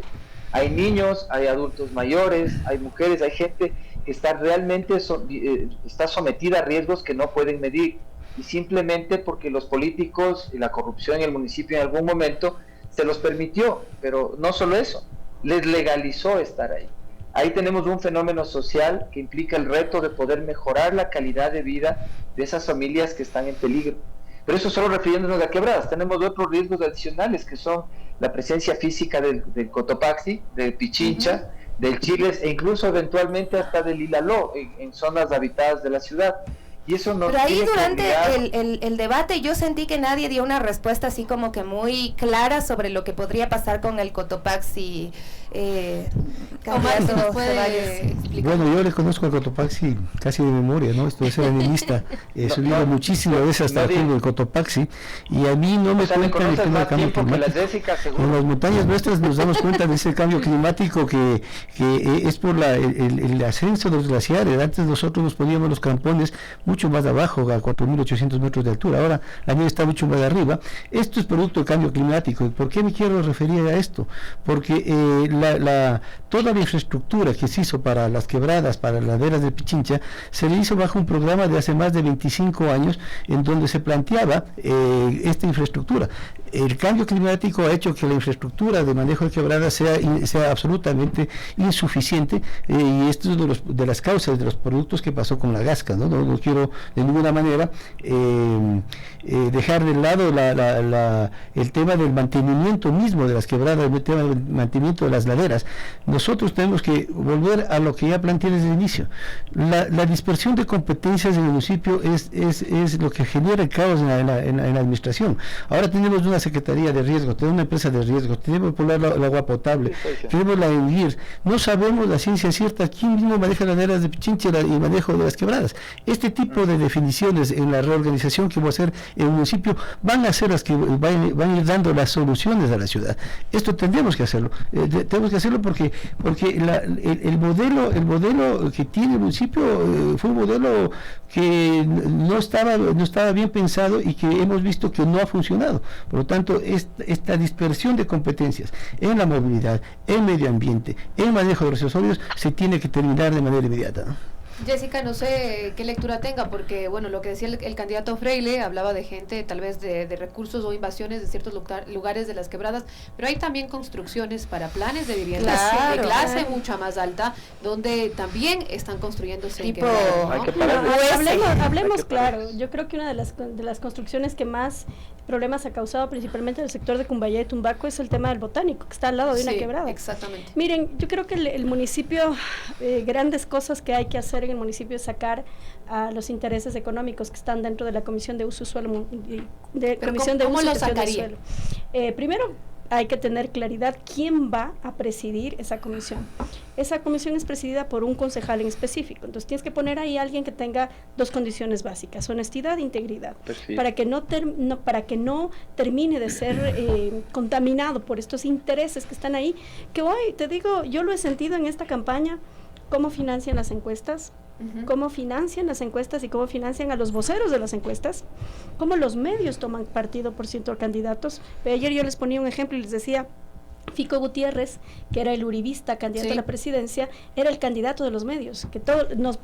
Hay niños, hay adultos mayores, hay mujeres, hay gente que está realmente está sometida a riesgos que no pueden medir, y simplemente porque los políticos y la corrupción en el municipio en algún momento se los permitió, pero no solo eso, les legalizó estar ahí. Ahí tenemos un fenómeno social que implica el reto de poder mejorar la calidad de vida de esas familias que están en peligro. Pero eso solo refiriéndonos a quebradas. Tenemos otros riesgos adicionales que son la presencia física del Cotopaxi, del Pichincha, del Chiles e incluso eventualmente hasta del Ilaló en zonas habitadas de la ciudad. Y eso nos Pero ahí tiene que durante obligar. el debate yo sentí que nadie dio una respuesta así como que muy clara sobre lo que podría pasar con el Cotopaxi. Omar, si nos puede explicar. Bueno, yo le conozco al Cotopaxi casi de memoria, ¿no? Esto es animalista. He subido muchísimas veces hasta el fondo del Cotopaxi y a mí no me cuentan el tema del cambio climático. En las montañas nuestras nos damos cuenta de ese cambio climático que es por el ascenso de los glaciares. Antes nosotros nos poníamos los campones mucho más abajo, a 4.800 metros de altura. Ahora la nieve está mucho más arriba. Esto es producto del cambio climático. ¿Por qué me quiero referir a esto? Porque toda la infraestructura que se hizo para las quebradas, para las laderas de Pichincha, se le hizo bajo un programa de hace más de 25 años en donde se planteaba esta infraestructura. El cambio climático ha hecho que la infraestructura de manejo de quebradas sea absolutamente insuficiente y esto es de las causas de los productos que pasó con la Gasca, ¿no? No quiero de ninguna manera dejar de lado el tema del mantenimiento mismo de las quebradas, el tema del mantenimiento de las laderas. Nosotros tenemos que volver a lo que ya planteé desde el inicio. La dispersión de competencias en el municipio es lo que genera el caos en la administración. Ahora tenemos una secretaría de riesgo, tenemos una empresa de riesgo, tenemos por el agua potable, tenemos la EUIR, no sabemos la ciencia cierta quién mismo maneja las laderas de Pichincha y manejo de las quebradas. Este tipo de definiciones en la reorganización que va a hacer el municipio van a ser las que van a ir dando las soluciones a la ciudad. Esto tendremos que hacerlo, porque el modelo que tiene el municipio fue un modelo que no estaba bien pensado y que hemos visto que no ha funcionado. Por lo tanto, esta dispersión de competencias en la movilidad, en medio ambiente, en manejo de residuos sólidos, se tiene que terminar de manera inmediata, ¿no? Jessica, no sé qué lectura tenga, porque bueno, lo que decía el candidato Freile hablaba de gente, tal vez de recursos o invasiones de ciertos lugares de las quebradas, pero hay también construcciones para planes de viviendas de clase mucha más alta, donde también están construyéndose tipo, ¿no? Hablemos claro. Yo creo que una de las construcciones que más problemas ha causado, principalmente en el sector de Cumbayá y Tumbaco, es el tema del Botánico, que está al lado de una quebrada. Exactamente. Miren, yo creo que el municipio, grandes cosas que hay que hacer en el municipio es sacar a los intereses económicos que están dentro de la Comisión de Uso y Suelo, ¿Cómo lo sacaría? Primero, hay que tener claridad quién va a presidir esa comisión. Esa comisión es presidida por un concejal en específico, entonces tienes que poner ahí a alguien que tenga dos condiciones básicas: honestidad e integridad, para que no termine de ser contaminado por estos intereses que están ahí, que hoy, te digo, yo lo he sentido en esta campaña, cómo financian las encuestas, cómo financian las encuestas y cómo financian a los voceros de las encuestas, cómo los medios toman partido por ciertos candidatos. Ayer yo les ponía un ejemplo y les decía, Fico Gutiérrez, que era el uribista candidato a la presidencia, era el candidato de los medios, que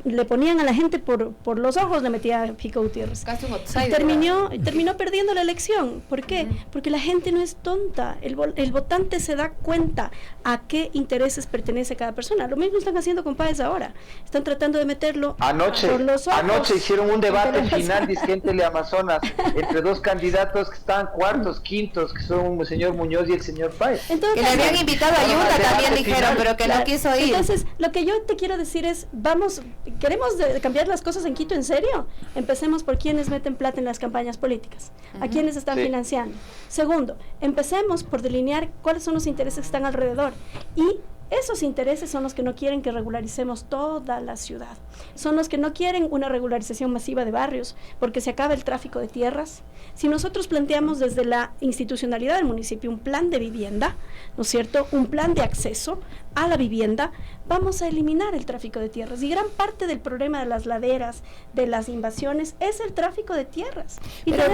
le ponían a la gente por los ojos, le metía a Fico Gutiérrez. Casi un outsider. Terminó perdiendo la elección. ¿Por qué? Porque la gente no es tonta. El votante se da cuenta a qué intereses pertenece cada persona. Lo mismo están haciendo con Páez ahora. Están tratando de meterlo por los ojos. Anoche hicieron un debate final disquente de Amazonas entre dos candidatos que estaban cuartos, quintos, que son el señor Muñoz y el señor Páez. Que le habían invitado a Yunda, también dijeron, pero que no quiso ir. Entonces, lo que yo te quiero decir es, ¿queremos cambiar las cosas en Quito en serio? Empecemos por quienes meten plata en las campañas políticas, a quienes están financiando. Segundo, empecemos por delinear cuáles son los intereses que están alrededor. Y esos intereses son los que no quieren que regularicemos toda la ciudad. Son los que no quieren una regularización masiva de barrios, porque se acaba el tráfico de tierras. Si nosotros planteamos desde la institucionalidad del municipio un plan de vivienda, ¿no es cierto?, un plan de acceso a la vivienda, vamos a eliminar el tráfico de tierras. Y gran parte del problema de las laderas, de las invasiones, es el tráfico de tierras. Y pero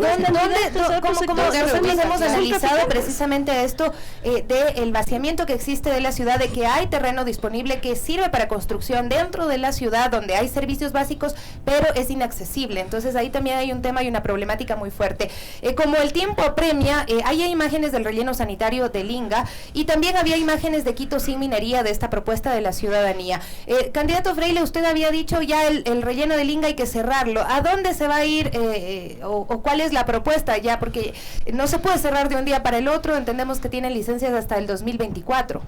¿cómo hemos analizado precisamente esto del vaciamiento que existe de la ciudad, de que hay terreno disponible que sirve para construcción dentro de la ciudad, donde hay servicios básicos, pero es inaccesible? Entonces ahí también hay un tema y una problemática muy fuerte. Como el tiempo apremia, hay imágenes del relleno sanitario de Linga y también había imágenes de Quito sin minería, de esta propuesta de la ciudadanía. Candidato Freile, usted había dicho ya el relleno de Linga hay que cerrarlo. ¿A dónde se va a ir o cuál es la propuesta ya? Porque no se puede cerrar de un día para el otro, entendemos que tienen licencias hasta el 2024.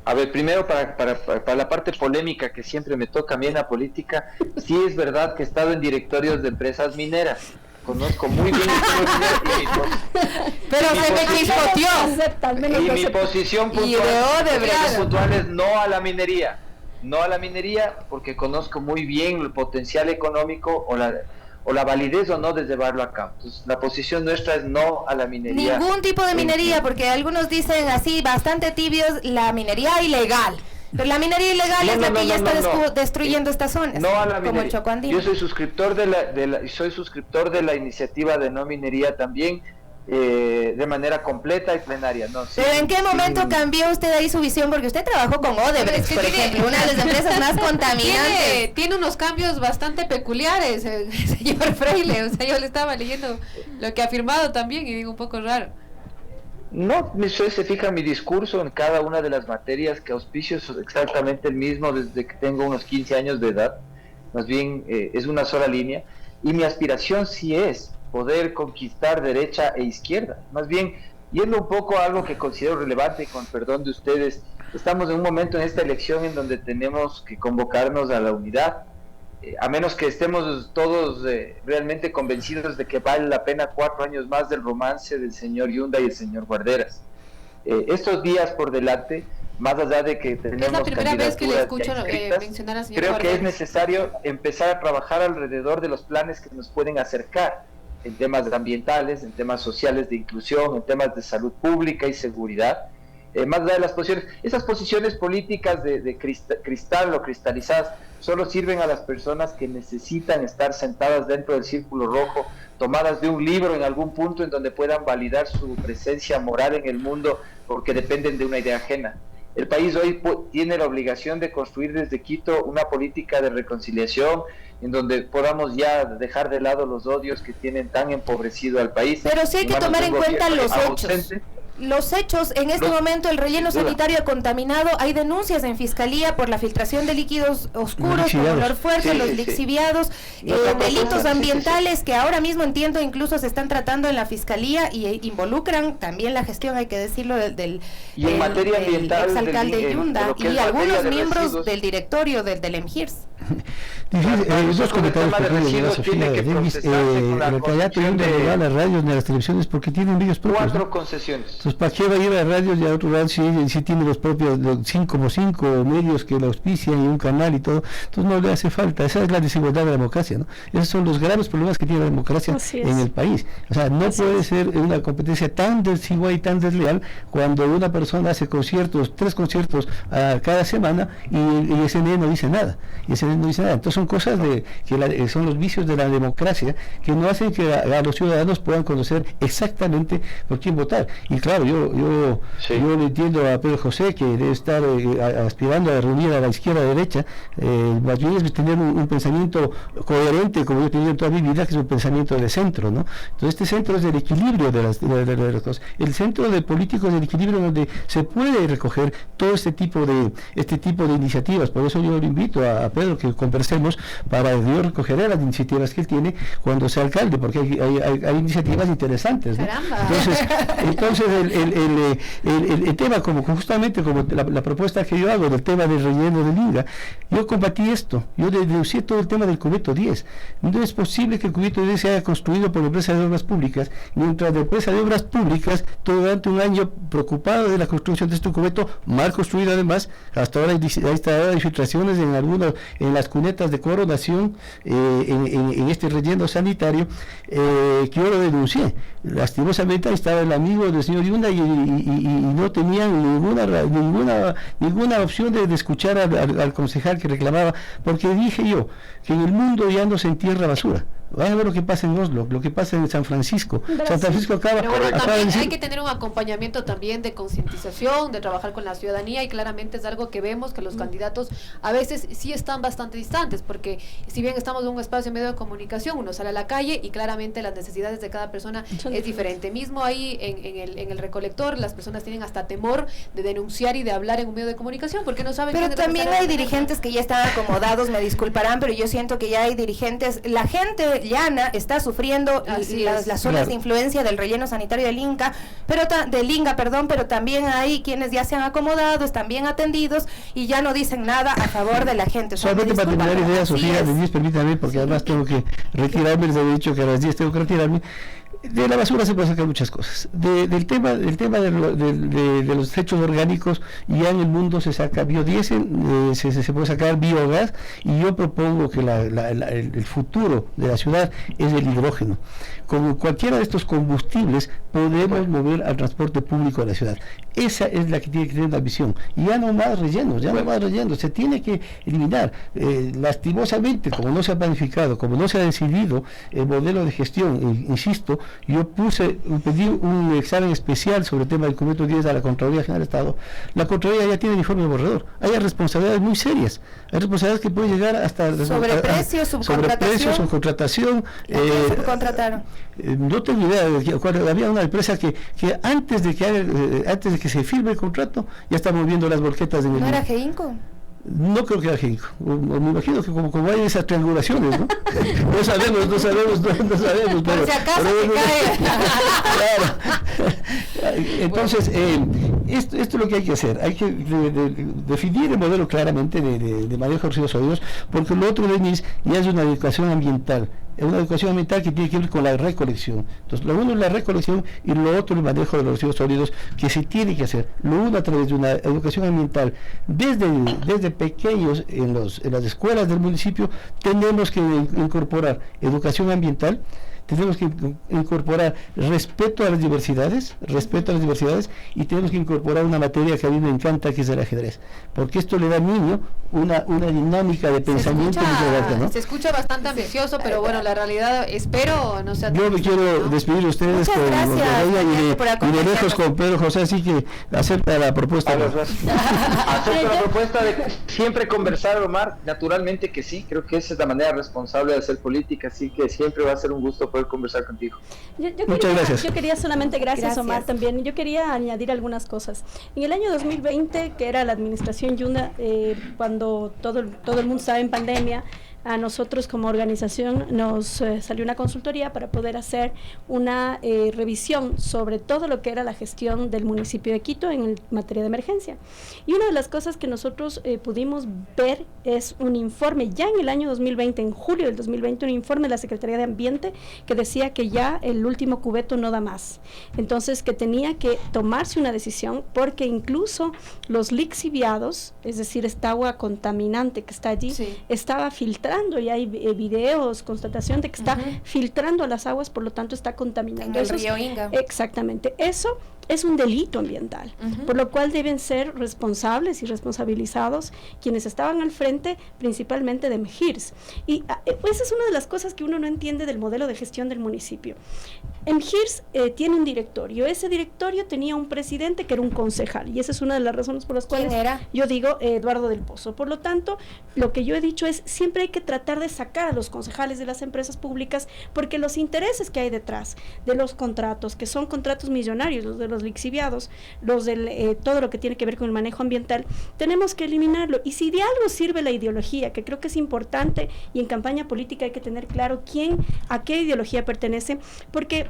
A ver, primero para la parte polémica que siempre me toca a mí en la política, sí es verdad que he estado en directorios de empresas mineras. Conozco muy bien pero se me chispoteó. Y mi posición puntual es no a la minería. No a la minería porque conozco muy bien el potencial económico o la validez o no de llevarlo a cabo. Entonces, la posición nuestra es no a la minería. Ningún tipo de minería, porque algunos dicen así, bastante tibios, la minería ilegal. Pero la minería ilegal es la que ya está destruyendo estas zonas. No a la minería. Como el Chocoandino. Yo soy suscriptor de la iniciativa de no minería también, de manera completa y plenaria. No, pero ¿en qué momento cambió usted ahí su visión? Porque usted trabajó con Odebrecht, por ejemplo, una de las empresas más contaminantes. Tiene unos cambios bastante peculiares, señor Freile. O sea, yo le estaba leyendo lo que ha firmado también y digo un poco raro. No, usted se fija en mi discurso en cada una de las materias que auspicio es exactamente el mismo desde que tengo unos 15 años de edad. Más bien es una sola línea. Y mi aspiración sí es poder conquistar derecha e izquierda. Más bien, yendo un poco a algo que considero relevante, con perdón de ustedes, estamos en un momento en esta elección en donde tenemos que convocarnos a la unidad, a menos que estemos todos realmente convencidos de que vale la pena 4 años más del romance del señor Yunda y el señor Guarderas. Estos días por delante, más allá de que tenemos... Es la primera vez que le escucho mencionar al señor creo Guarderas. que es necesario empezar a trabajar alrededor de los planes que nos pueden acercar en temas ambientales, en temas sociales de inclusión, en temas de salud pública y seguridad, más allá de las posiciones. Esas posiciones políticas de cristal o cristalizadas solo sirven a las personas que necesitan estar sentadas dentro del círculo rojo, tomadas de un libro en algún punto en donde puedan validar su presencia moral en el mundo porque dependen de una idea ajena. El país hoy tiene la obligación de construir desde Quito una política de reconciliación en donde podamos ya dejar de lado los odios que tienen tan empobrecido al país. Pero sí hay que tomar en cuenta los hechos. Los hechos, en este momento el relleno sanitario ha contaminado, hay denuncias en Fiscalía por la filtración de líquidos oscuros, con olor fuerte, los lixiviados, delitos ambientales que ahora mismo entiendo incluso se están tratando en la Fiscalía y involucran también la gestión, hay que decirlo, del exalcalde Yunda y algunos miembros del directorio del EMGIRS. Dos comentarios Sofía Davis. El candidato Yunda le da a las radios ni a las televisiones porque tienen medios propios. 4 concesiones. Entonces, ¿para qué va a ir a radios y a otro radio si tiene los propios 5 medios que la auspician y un canal y todo? Entonces no le hace falta. Esa es la desigualdad de la democracia, ¿no? Esos son los graves problemas que tiene la democracia en el país. O sea, no puede ser una competencia tan desigual y tan desleal cuando una persona hace 3 conciertos cada semana y SNE no dice nada. Entonces son cosas que son los vicios de la democracia que no hacen que a los ciudadanos puedan conocer exactamente por quién votar. Y claro, yo le entiendo a Pedro José que debe estar aspirando a reunir a la izquierda-derecha, más bien es tener un pensamiento coherente, como yo he tenido toda mi vida, que es un pensamiento de centro, ¿no? Entonces este centro es el equilibrio de las cosas. El centro de políticos es el equilibrio donde se puede recoger todo este tipo de iniciativas. Por eso yo le invito a Pedro que conversemos para yo recoger las iniciativas que él tiene cuando sea alcalde, porque hay iniciativas interesantes, ¿no? Entonces el tema, justamente como la propuesta que yo hago del tema del relleno del Inga, yo combatí esto, yo denuncié todo el tema del cubeto 10. No es posible que el cubeto 10 se haya construido por la empresa de obras públicas, mientras la empresa de obras públicas durante un año preocupado de la construcción de este cubeto, mal construido además, hasta ahora hay filtraciones en las cunetas de coronación, en este relleno sanitario, que yo lo denuncié. Lastimosamente ahí estaba el amigo del señor Yunda y no tenían ninguna opción de escuchar al concejal que reclamaba, porque dije yo que en el mundo ya no se entierra basura. Van a ver lo que pasa en Oslo, lo que pasa en San Francisco. San Francisco acaba también hay que tener un acompañamiento también de concientización, de trabajar con la ciudadanía, y claramente es algo que vemos que los candidatos a veces sí están bastante distantes, porque si bien estamos en un espacio medio de comunicación, uno sale a la calle y claramente las necesidades de cada persona es diferente. Mismo ahí en el recolector, las personas tienen hasta temor de denunciar y de hablar en un medio de comunicación porque no saben. Pero también hay dirigentes que ya están acomodados, me disculparán, pero yo siento que ya hay dirigentes, la gente Llana está sufriendo las zonas de influencia del relleno sanitario del Inca, pero también hay quienes ya se han acomodado, están bien atendidos y ya no dicen nada a favor de la gente. Solamente para terminar la idea, Sofía, permítame, porque además tengo que retirarme, les había dicho que a las 10 tengo que retirarme. De la basura se puede sacar muchas cosas. Del tema de los desechos orgánicos, ya en el mundo se saca biodiesel, se puede sacar biogás, y yo propongo que el futuro de la ciudad es el hidrógeno. Con cualquiera de estos combustibles podemos mover al transporte público de la ciudad. Esa es la que tiene que tener la visión. Y ya no más rellenos, se tiene que eliminar. Lastimosamente, como no se ha planificado, como no se ha decidido el modelo de gestión, insisto, yo pedí un examen especial sobre el tema del documento 10 a la Contraloría General de Estado. La Contraloría ya tiene el informe borrador. Hay responsabilidades muy serias. Hay responsabilidades que pueden llegar hasta sobreprecio, subcontratación. Subcontrataron. No tengo idea. Había una empresa que antes de que se firme el contrato ya está moviendo las volquetas en el. ¿No era GEINCO? No creo que era GEINCO. Me imagino que como hay esas triangulaciones, ¿no? No sabemos. Por si acaso Claro. Entonces, esto es lo que hay que hacer. Hay que definir el modelo claramente de manejo de residuos sólidos, porque lo otro de MIS ya es una educación ambiental. Es una educación ambiental que tiene que ver con la recolección. Entonces, lo uno es la recolección y lo otro el manejo de los residuos sólidos, que se tiene que hacer. Lo uno a través de una educación ambiental. Desde pequeños en las escuelas del municipio tenemos que incorporar educación ambiental, tenemos que incorporar respeto a las diversidades, y tenemos que incorporar una materia que a mí me encanta, que es el ajedrez, porque esto le da al niño una dinámica de pensamiento. Se escucha bastante ambicioso, pero bueno, la realidad espero no sea. Yo me quiero despedir de ustedes y de lejos con Pedro José, así que acepta la propuesta. Acepto la propuesta de siempre conversar, Omar, naturalmente que sí, creo que esa es la manera responsable de hacer política, así que siempre va a ser un gusto poder conversar contigo. Muchas gracias. Yo quería solamente, gracias Omar también, yo quería añadir algunas cosas. En el año 2020, que era la administración Yunda, cuando todo el mundo estaba en pandemia, a nosotros como organización nos salió una consultoría para poder hacer una revisión sobre todo lo que era la gestión del municipio de Quito en materia de emergencia. Y una de las cosas que nosotros pudimos ver es un informe ya en el año 2020, en julio del 2020, un informe de la Secretaría de Ambiente que decía que ya el último cubeto no da más. Entonces, que tenía que tomarse una decisión, porque incluso los lixiviados, es decir, esta agua contaminante que está allí, estaba filtrando, y hay videos, constatación de que está filtrando a las aguas, por lo tanto está contaminando. En el río Inga. Exactamente, eso es un delito ambiental, por lo cual deben ser responsables y responsabilizados quienes estaban al frente, principalmente de MGIRS. Y esa es una de las cosas que uno no entiende del modelo de gestión del municipio. MGIRS tiene un directorio, ese directorio tenía un presidente que era un concejal, y esa es una de las razones por las cuales yo digo Eduardo del Pozo. Por lo tanto, lo que yo he dicho es, siempre hay que tratar de sacar a los concejales de las empresas públicas, porque los intereses que hay detrás de los contratos, que son contratos millonarios, los de los lixiviados, los de todo lo que tiene que ver con el manejo ambiental, tenemos que eliminarlo. Y si de algo sirve la ideología, que creo que es importante, y en campaña política hay que tener claro a qué ideología pertenece, porque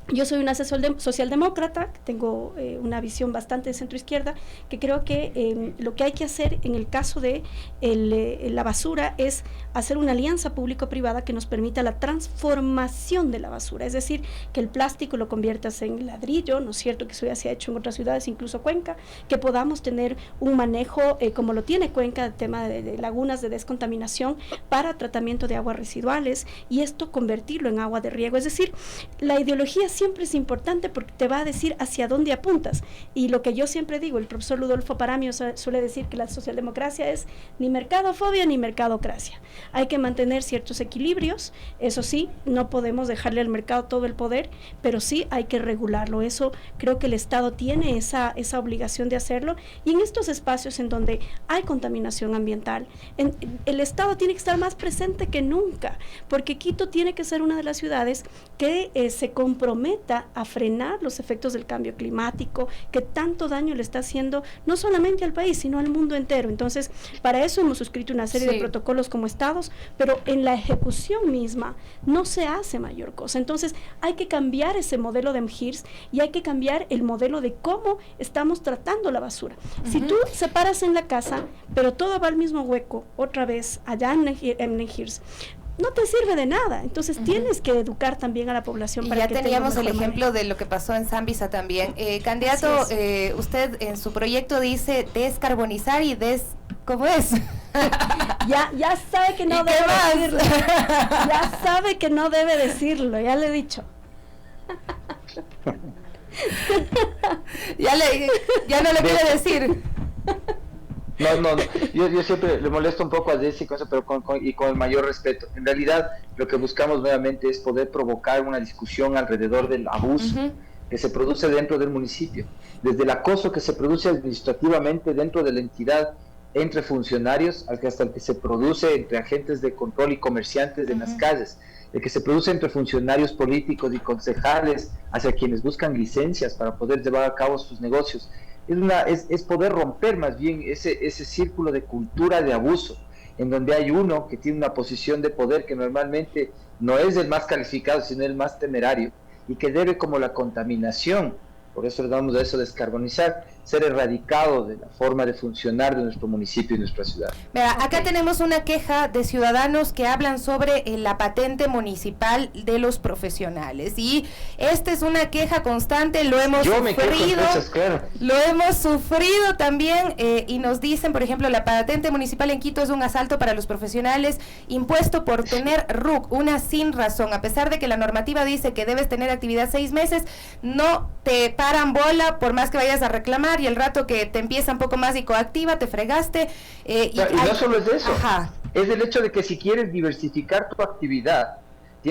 yo soy una socialdemócrata, tengo una visión bastante de centro-izquierda, que creo que lo que hay que hacer en el caso de la basura es hacer una alianza público-privada que nos permita la transformación de la basura, es decir, que el plástico lo conviertas en ladrillo, ¿no es cierto?, que eso ya se ha hecho en otras ciudades, incluso Cuenca, que podamos tener un manejo como lo tiene Cuenca, el tema de lagunas de descontaminación para tratamiento de aguas residuales, y esto convertirlo en agua de riego. Es decir, la ideología siempre es importante porque te va a decir hacia dónde apuntas, y lo que yo siempre digo, el profesor Ludolfo Paramio suele decir que la socialdemocracia es ni mercadofobia ni mercadocracia. Hay que mantener ciertos equilibrios, eso sí, no podemos dejarle al mercado todo el poder, pero sí hay que regularlo. Eso creo que el Estado tiene esa obligación de hacerlo, y en estos espacios en donde hay contaminación ambiental, el Estado tiene que estar más presente que nunca, porque Quito tiene que ser una de las ciudades que se compromete comprometa a frenar los efectos del cambio climático, que tanto daño le está haciendo no solamente al país, sino al mundo entero. Entonces, para eso hemos suscrito una serie de protocolos como estados, pero en la ejecución misma no se hace mayor cosa. Entonces, hay que cambiar ese modelo de MGIRS y hay que cambiar el modelo de cómo estamos tratando la basura. Si tú separas en la casa, pero todo va al mismo hueco, otra vez, allá en MGIRS, no te sirve de nada. Entonces tienes que educar también a la población. Y para ya que teníamos el ejemplo de lo que pasó en Zambisa también. Candidato, usted en su proyecto dice descarbonizar y ¿cómo es? ya sabe que no debe decirlo. Ya sabe que no debe decirlo, ya le he dicho. ya no lo quiere decir. No. Yo siempre le molesto un poco a Jessy con eso, pero con el mayor respeto. En realidad, lo que buscamos nuevamente es poder provocar una discusión alrededor del abuso que se produce dentro del municipio, desde el acoso que se produce administrativamente dentro de la entidad entre funcionarios, hasta el que se produce entre agentes de control y comerciantes en las calles, el que se produce entre funcionarios políticos y concejales hacia quienes buscan licencias para poder llevar a cabo sus negocios. Es poder romper más bien ese círculo de cultura de abuso, en donde hay uno que tiene una posición de poder que normalmente no es el más calificado, sino el más temerario, y que debe, como la contaminación, por eso le damos a eso descarbonizar, ser erradicado de la forma de funcionar de nuestro municipio y nuestra ciudad. Mira, acá tenemos una queja de ciudadanos que hablan sobre la patente municipal de los profesionales, y esta es una queja constante, lo hemos sufrido también, y nos dicen, por ejemplo, la patente municipal en Quito es un asalto para los profesionales, impuesto por tener RUC, una sin razón, a pesar de que la normativa dice que debes tener actividad 6 meses, no te paran bola por más que vayas a reclamar, y el rato que te empieza un poco más y coactiva, te fregaste. Y no solo es eso, es el hecho de que si quieres diversificar tu actividad,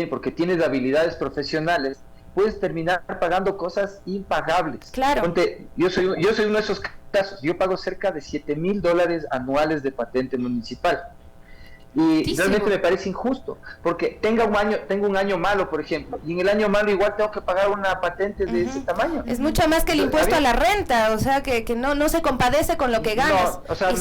porque tienes habilidades profesionales, puedes terminar pagando cosas impagables. Claro. Ponte, yo soy uno de esos casos, yo pago cerca de $7,000 anuales de patente municipal. Y realmente me parece injusto, porque tengo un año malo, por ejemplo, y en el año malo igual tengo que pagar una patente de ese tamaño. Es mucho más que el impuesto a la renta, o sea, que no se compadece con lo que ganas.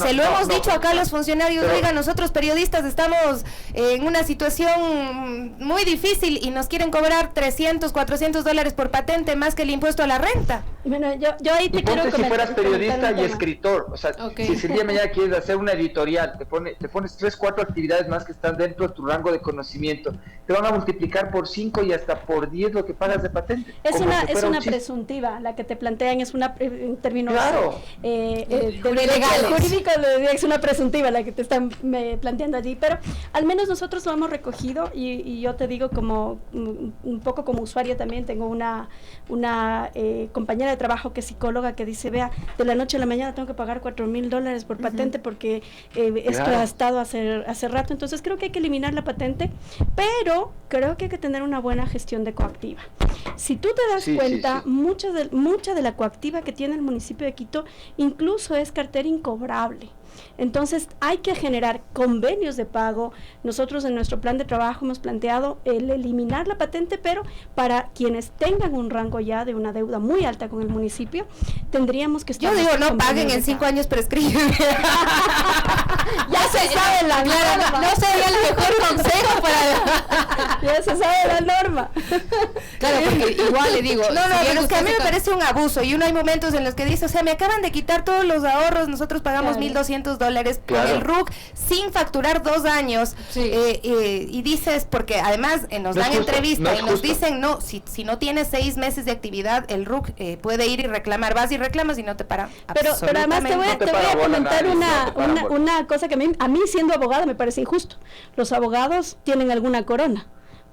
Hemos dicho acá a los funcionarios, oiga, nosotros periodistas estamos en una situación muy difícil y nos quieren cobrar $300, $400 por patente más que el impuesto a la renta. Bueno, yo ahí te quiero si fueras periodista y escritor, o sea, si el día de mañana quieres hacer una editorial, te pones 3, 4 actividades más que están dentro de tu rango de conocimiento, te van a multiplicar por 5 y hasta por 10 lo que pagas de patente. Es una presuntiva, la que te plantean es una, en términos jurídicos, es una presuntiva la que te están planteando allí, pero al menos nosotros lo hemos recogido, y yo te digo, como un poco como usuaria también, tengo una compañera de trabajo que es psicóloga, que dice, vea, de la noche a la mañana tengo que pagar $4,000 por patente porque esto ha estado hace rato. Entonces creo que hay que eliminar la patente, pero creo que hay que tener una buena gestión de coactiva. Si tú te das cuenta, mucha de la coactiva que tiene el municipio de Quito incluso es cartera incobrable. Entonces hay que generar convenios de pago. Nosotros en nuestro plan de trabajo hemos planteado el eliminar la patente, pero para quienes tengan un rango ya de una deuda muy alta con el municipio, tendríamos que estar... Yo digo, no paguen, en 5 años prescriben. Ya se sabe la norma. No sería el mejor consejo para... Ya se sabe la norma. Claro, porque igual le digo... No, pero es que a mí me parece un abuso, y uno hay momentos en los que dice, o sea, me acaban de quitar todos los ahorros, nosotros pagamos $1,200 por el RUC sin facturar 2 años, y dices, porque además nos dan entrevista y nos dicen, no, si no tienes 6 meses de actividad, el RUC puede ir y reclamar, vas y reclamas y no te para. Pero además te voy a comentar una cosa que a mí siendo abogada me parece injusto. Los abogados tienen alguna corona,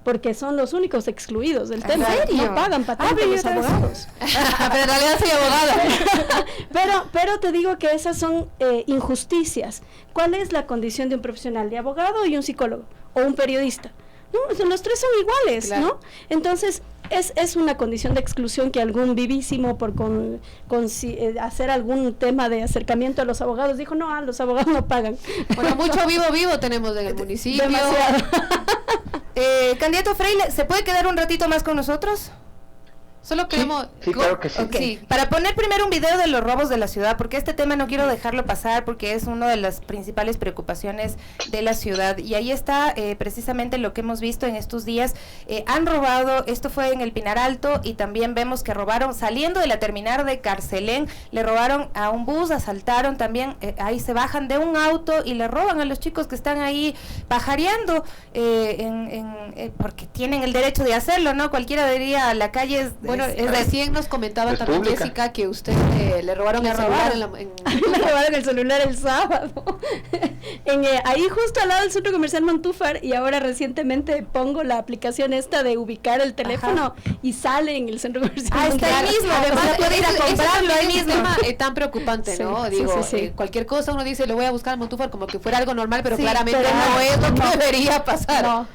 porque son los únicos excluidos del tema. No pagan patente los abogados. Pero en realidad soy abogada. pero te digo que esas son injusticias. ¿Cuál es la condición de un profesional, de abogado y un psicólogo o un periodista? No, los 3 son iguales, claro. ¿No? Entonces es una condición de exclusión que algún vivísimo por hacer algún tema de acercamiento a los abogados dijo, no, los abogados no pagan. Bueno, mucho vivo tenemos en el municipio. Demasiado. Candidato Freile, ¿se puede quedar un ratito más con nosotros? Solo queremos... Sí, claro que sí. Okay. Para poner primero un video de los robos de la ciudad, porque este tema no quiero dejarlo pasar, porque es una de las principales preocupaciones de la ciudad. Y ahí está precisamente lo que hemos visto en estos días. Han robado, esto fue en el Pinar Alto, y también vemos que robaron, saliendo de la terminal de Carcelén, le robaron a un bus, asaltaron también, ahí se bajan de un auto y le roban a los chicos que están ahí pajareando, porque tienen el derecho de hacerlo, ¿no? Cualquiera diría, la calle es... Bueno, recién nos comentaba también pública. Jessica que usted le robaron el celular Me robaron el celular el sábado. Ahí justo al lado del centro comercial Montúfar, y ahora recientemente pongo la aplicación esta de ubicar el teléfono y sale en el centro comercial. Está ahí mismo, además puede ir a comprarlo ahí mismo. Es un tema tan preocupante, Sí, ¿no? sí, Digo, sí. cualquier cosa uno dice, lo voy a buscar en Montúfar como que fuera algo normal, pero Sí, claramente pero no es lo que debería pasar. No.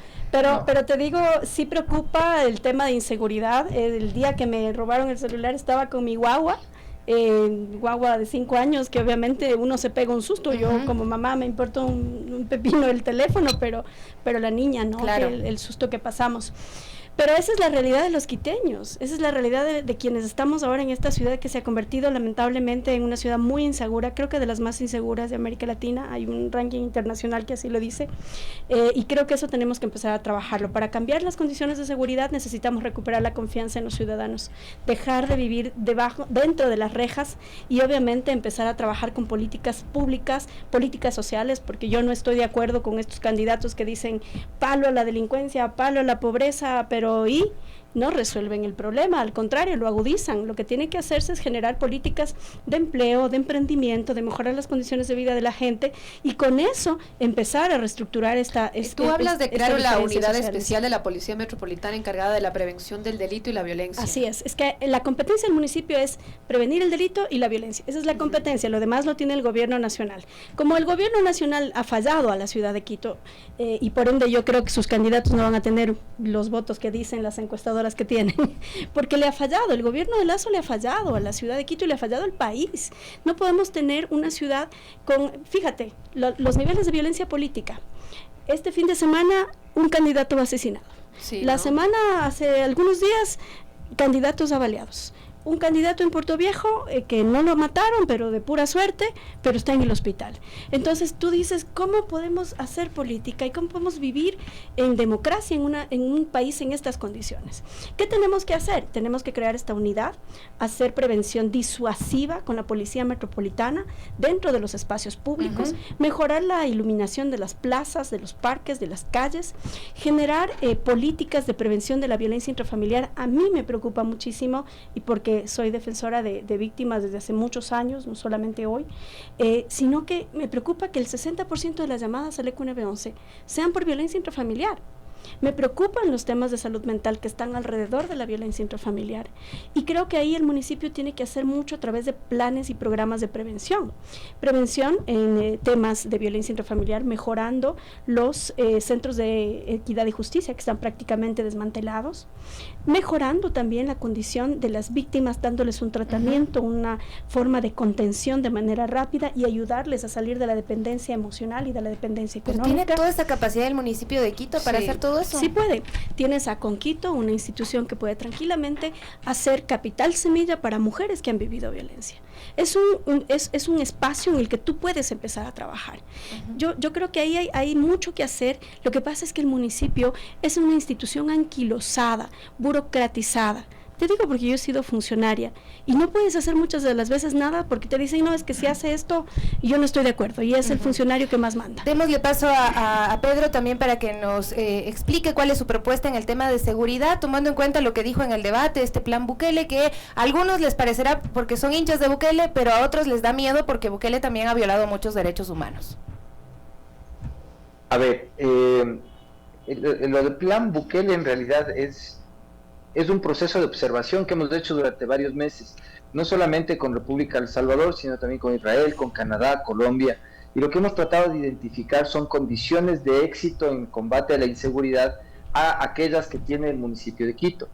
Pero te digo, sí preocupa el tema de inseguridad. El día que me robaron el celular estaba con mi guagua de 5 años, que obviamente uno se pega un susto. Yo como mamá me importa un pepino el teléfono, pero la niña, ¿no? Claro. El susto que pasamos. Pero esa es la realidad de los quiteños, esa es la realidad de quienes estamos ahora en esta ciudad que se ha convertido lamentablemente en una ciudad muy insegura, creo que de las más inseguras de América Latina. Hay un ranking internacional que así lo dice, y creo que eso tenemos que empezar a trabajarlo. Para cambiar las condiciones de seguridad necesitamos recuperar la confianza en los ciudadanos, dejar de vivir dentro de las rejas, y obviamente empezar a trabajar con políticas públicas, políticas sociales, porque yo no estoy de acuerdo con estos candidatos que dicen palo a la delincuencia, palo a la pobreza, pero y no resuelven el problema, al contrario, lo agudizan. Lo que tiene que hacerse es generar políticas de empleo, de emprendimiento, de mejorar las condiciones de vida de la gente, y con eso empezar a reestructurar Tú hablas de crear la unidad sociales. especial de la Policía Metropolitana encargada de la prevención del delito y la violencia. Así es que la competencia del municipio es prevenir el delito y la violencia. Esa es la competencia, lo demás lo tiene el gobierno nacional. Como el gobierno nacional ha fallado a la ciudad de Quito, y por ende yo creo que sus candidatos no van a tener los votos que dicen las encuestadoras que tienen, porque le ha fallado, el gobierno de Lazo le ha fallado a la ciudad de Quito y le ha fallado al país. No podemos tener una ciudad con, fíjate, los niveles de violencia política. Este fin de semana un candidato asesinado. Sí, La ¿no? semana, hace algunos días, candidatos avaliados. Un candidato en Puerto Viejo que no lo mataron, pero de pura suerte, pero está en el hospital. Entonces tú dices, ¿cómo podemos hacer política y cómo podemos vivir en democracia en un país en estas condiciones? ¿Qué tenemos que hacer? Tenemos que crear esta unidad, hacer prevención disuasiva con la Policía Metropolitana dentro de los espacios públicos, mejorar la iluminación de las plazas, de los parques, de las calles, generar políticas de prevención de la violencia intrafamiliar. A mí me preocupa muchísimo, y porque soy defensora de víctimas desde hace muchos años, no solamente hoy, sino que me preocupa que el 60% de las llamadas al ECU 911 sean por violencia intrafamiliar. Me preocupan los temas de salud mental que están alrededor de la violencia intrafamiliar, y creo que ahí el municipio tiene que hacer mucho a través de planes y programas de prevención en temas de violencia intrafamiliar, mejorando los centros de equidad y justicia que están prácticamente desmantelados, mejorando también la condición de las víctimas, dándoles un tratamiento, una forma de contención de manera rápida, y ayudarles a salir de la dependencia emocional y de la dependencia Pues económica. tiene toda esta capacidad el municipio de Quito para hacer todo eso. Sí puede. Tienes a Conquito, una institución que puede tranquilamente hacer capital semilla para mujeres que han vivido violencia. Es un espacio en el que tú puedes empezar a trabajar. Yo creo que ahí hay mucho que hacer. Lo que pasa es que el municipio es una institución anquilosada, burocratizada. Te digo porque yo he sido funcionaria y no puedes hacer muchas de las veces nada porque te dicen, no, es que si hace esto y yo no estoy de acuerdo, y es el funcionario que más manda. Démosle paso a Pedro también para que nos explique cuál es su propuesta en el tema de seguridad, tomando en cuenta lo que dijo en el debate, este plan Bukele, que a algunos les parecerá porque son hinchas de Bukele, pero a otros les da miedo porque Bukele también ha violado muchos derechos humanos. A ver, lo del plan Bukele en realidad es un proceso de observación que hemos hecho durante varios meses, no solamente con República del Salvador, sino también con Israel, con Canadá, Colombia, y lo que hemos tratado de identificar son condiciones de éxito en combate a la inseguridad a aquellas que tiene el municipio de Quito.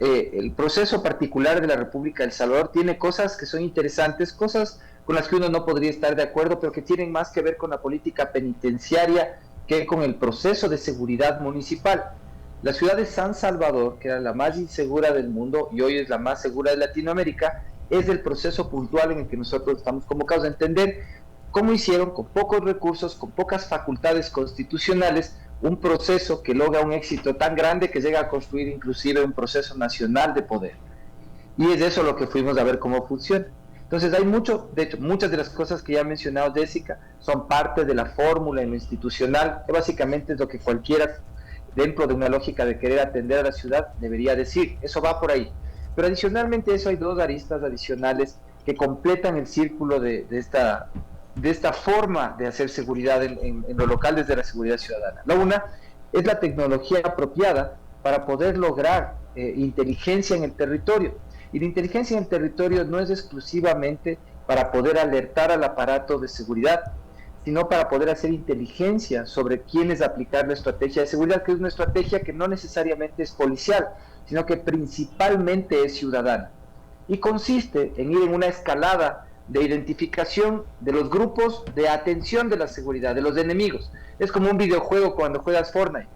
El proceso particular de la República del Salvador tiene cosas que son interesantes, cosas con las que uno no podría estar de acuerdo, pero que tienen más que ver con la política penitenciaria que con el proceso de seguridad municipal. La ciudad de San Salvador, que era la más insegura del mundo y hoy es la más segura de Latinoamérica, es el proceso puntual en el que nosotros estamos convocados a entender cómo hicieron con pocos recursos, con pocas facultades constitucionales, un proceso que logra un éxito tan grande que llega a construir inclusive un proceso nacional de poder. Y es eso lo que fuimos a ver cómo funciona. Entonces hay mucho, de hecho, muchas de las cosas que ya ha mencionado Jessica son parte de la fórmula en lo institucional, que básicamente es lo que cualquiera dentro de una lógica de querer atender a la ciudad debería decir, eso va por ahí. Pero adicionalmente a eso hay dos aristas adicionales que completan el círculo de esta forma de hacer seguridad en lo local desde la seguridad ciudadana. La una es la tecnología apropiada para poder lograr inteligencia en el territorio. Y la inteligencia en el territorio no es exclusivamente para poder alertar al aparato de seguridad, sino para poder hacer inteligencia sobre quiénes aplicar la estrategia de seguridad, que es una estrategia que no necesariamente es policial, sino que principalmente es ciudadana. Y consiste en ir en una escalada de identificación de los grupos de atención de la seguridad, de los enemigos. Es como un videojuego cuando juegas Fortnite.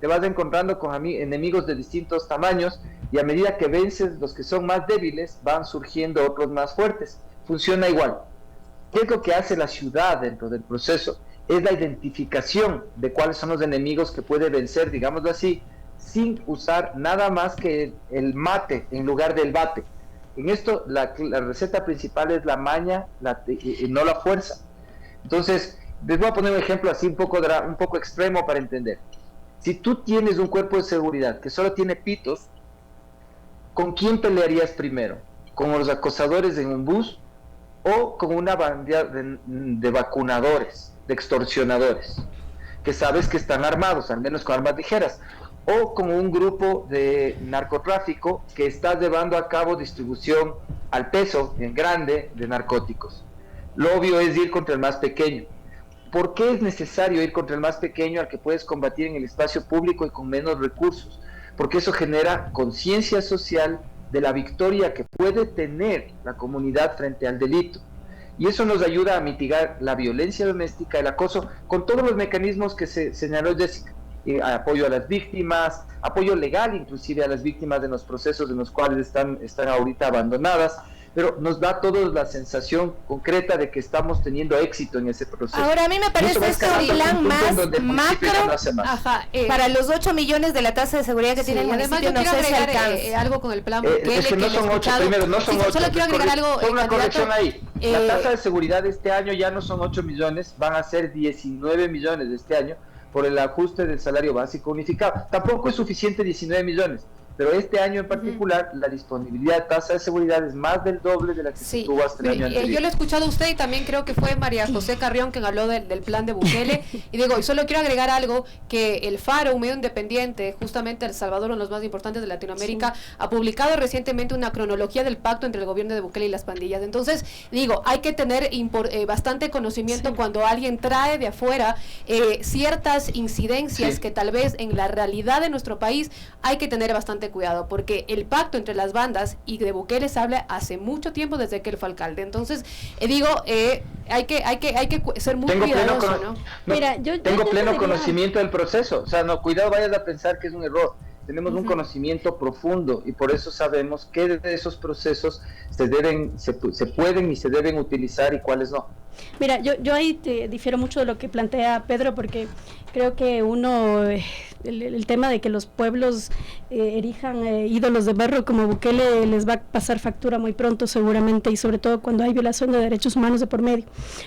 Te vas encontrando con enemigos de distintos tamaños y a medida que vences los que son más débiles, van surgiendo otros más fuertes. Funciona igual. ¿Qué es lo que hace la ciudad dentro del proceso? Es la identificación de cuáles son los enemigos que puede vencer, digámoslo así, sin usar nada más que el mate en lugar del bate. En esto la receta principal es la maña, no la fuerza. Entonces, les voy a poner un ejemplo así un poco extremo para entender. Si tú tienes un cuerpo de seguridad que solo tiene pitos, ¿con quién pelearías primero? ¿Con los acosadores en un bus o con una banda de vacunadores, de extorsionadores, que sabes que están armados, al menos con armas ligeras? O como un grupo de narcotráfico que está llevando a cabo distribución al peso, en grande, de narcóticos. Lo obvio es ir contra el más pequeño. ¿Por qué es necesario ir contra el más pequeño al que puedes combatir en el espacio público y con menos recursos? Porque eso genera conciencia social de la victoria que puede tener la comunidad frente al delito. Y eso nos ayuda a mitigar la violencia doméstica, el acoso, con todos los mecanismos que se señaló Jessica. Apoyo a las víctimas, apoyo legal inclusive a las víctimas de los procesos en los cuales están ahorita abandonadas, pero nos da a todos la sensación concreta de que estamos teniendo éxito en ese proceso. Ahora, a mí me parece esto un plan más macro para los 8 millones de la tasa de seguridad que tiene el municipio. Además, yo quiero agregar algo con el plan Bukele, es que no son 8, primero, no son 8. Solo quiero agregar algo. Una corrección ahí. La tasa de seguridad de este año ya no son 8 millones, van a ser 19 millones de este año, por el ajuste del salario básico unificado. Tampoco es suficiente 19 millones, pero este año en particular la disponibilidad de tasa de seguridad es más del doble de la que se tuvo hasta el año anterior. Yo lo he escuchado a usted y también creo que fue María José Carrión quien habló del plan de Bukele y digo, y solo quiero agregar algo, que el Faro, un medio independiente, justamente El Salvador, uno de los más importantes de Latinoamérica, ha publicado recientemente una cronología del pacto entre el gobierno de Bukele y las pandillas. Entonces, digo, hay que tener bastante conocimiento cuando alguien trae de afuera ciertas incidencias que tal vez en la realidad de nuestro país hay que tener bastante cuidado, porque el pacto entre las bandas y de Bukele se habla hace mucho tiempo desde que él fue alcalde. Entonces, hay que ser muy cuidadoso, ¿no? Mira, yo tengo pleno conocimiento del proceso, o sea, no, cuidado, vayas a pensar que es un error. Tenemos un conocimiento profundo y por eso sabemos qué de esos procesos se pueden y se deben utilizar y cuáles no. Mira, yo ahí te difiero mucho de lo que plantea Pedro, porque creo que el tema de que los pueblos erijan ídolos de barro como Bukele les va a pasar factura muy pronto seguramente, y sobre todo cuando hay violación de derechos humanos de por medio.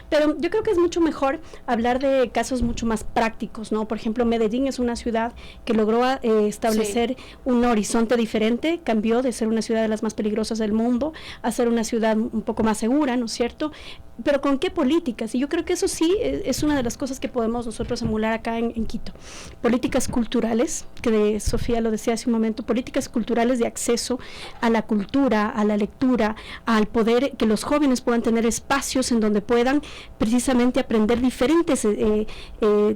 Pero yo creo que es mucho mejor hablar de casos mucho más prácticos, ¿no? Por ejemplo, Medellín es una ciudad que logró establecer un horizonte diferente, cambió de ser una ciudad de las más peligrosas del mundo a ser una ciudad un poco más segura, ¿no es cierto? Pero ¿con qué políticas? Y yo creo que eso sí es una de las cosas que podemos nosotros emular acá en Quito. Políticas culturales, que Sofía lo decía hace un momento, políticas culturales de acceso a la cultura, a la lectura, al poder, que los jóvenes puedan tener espacios en donde puedan precisamente aprender diferentes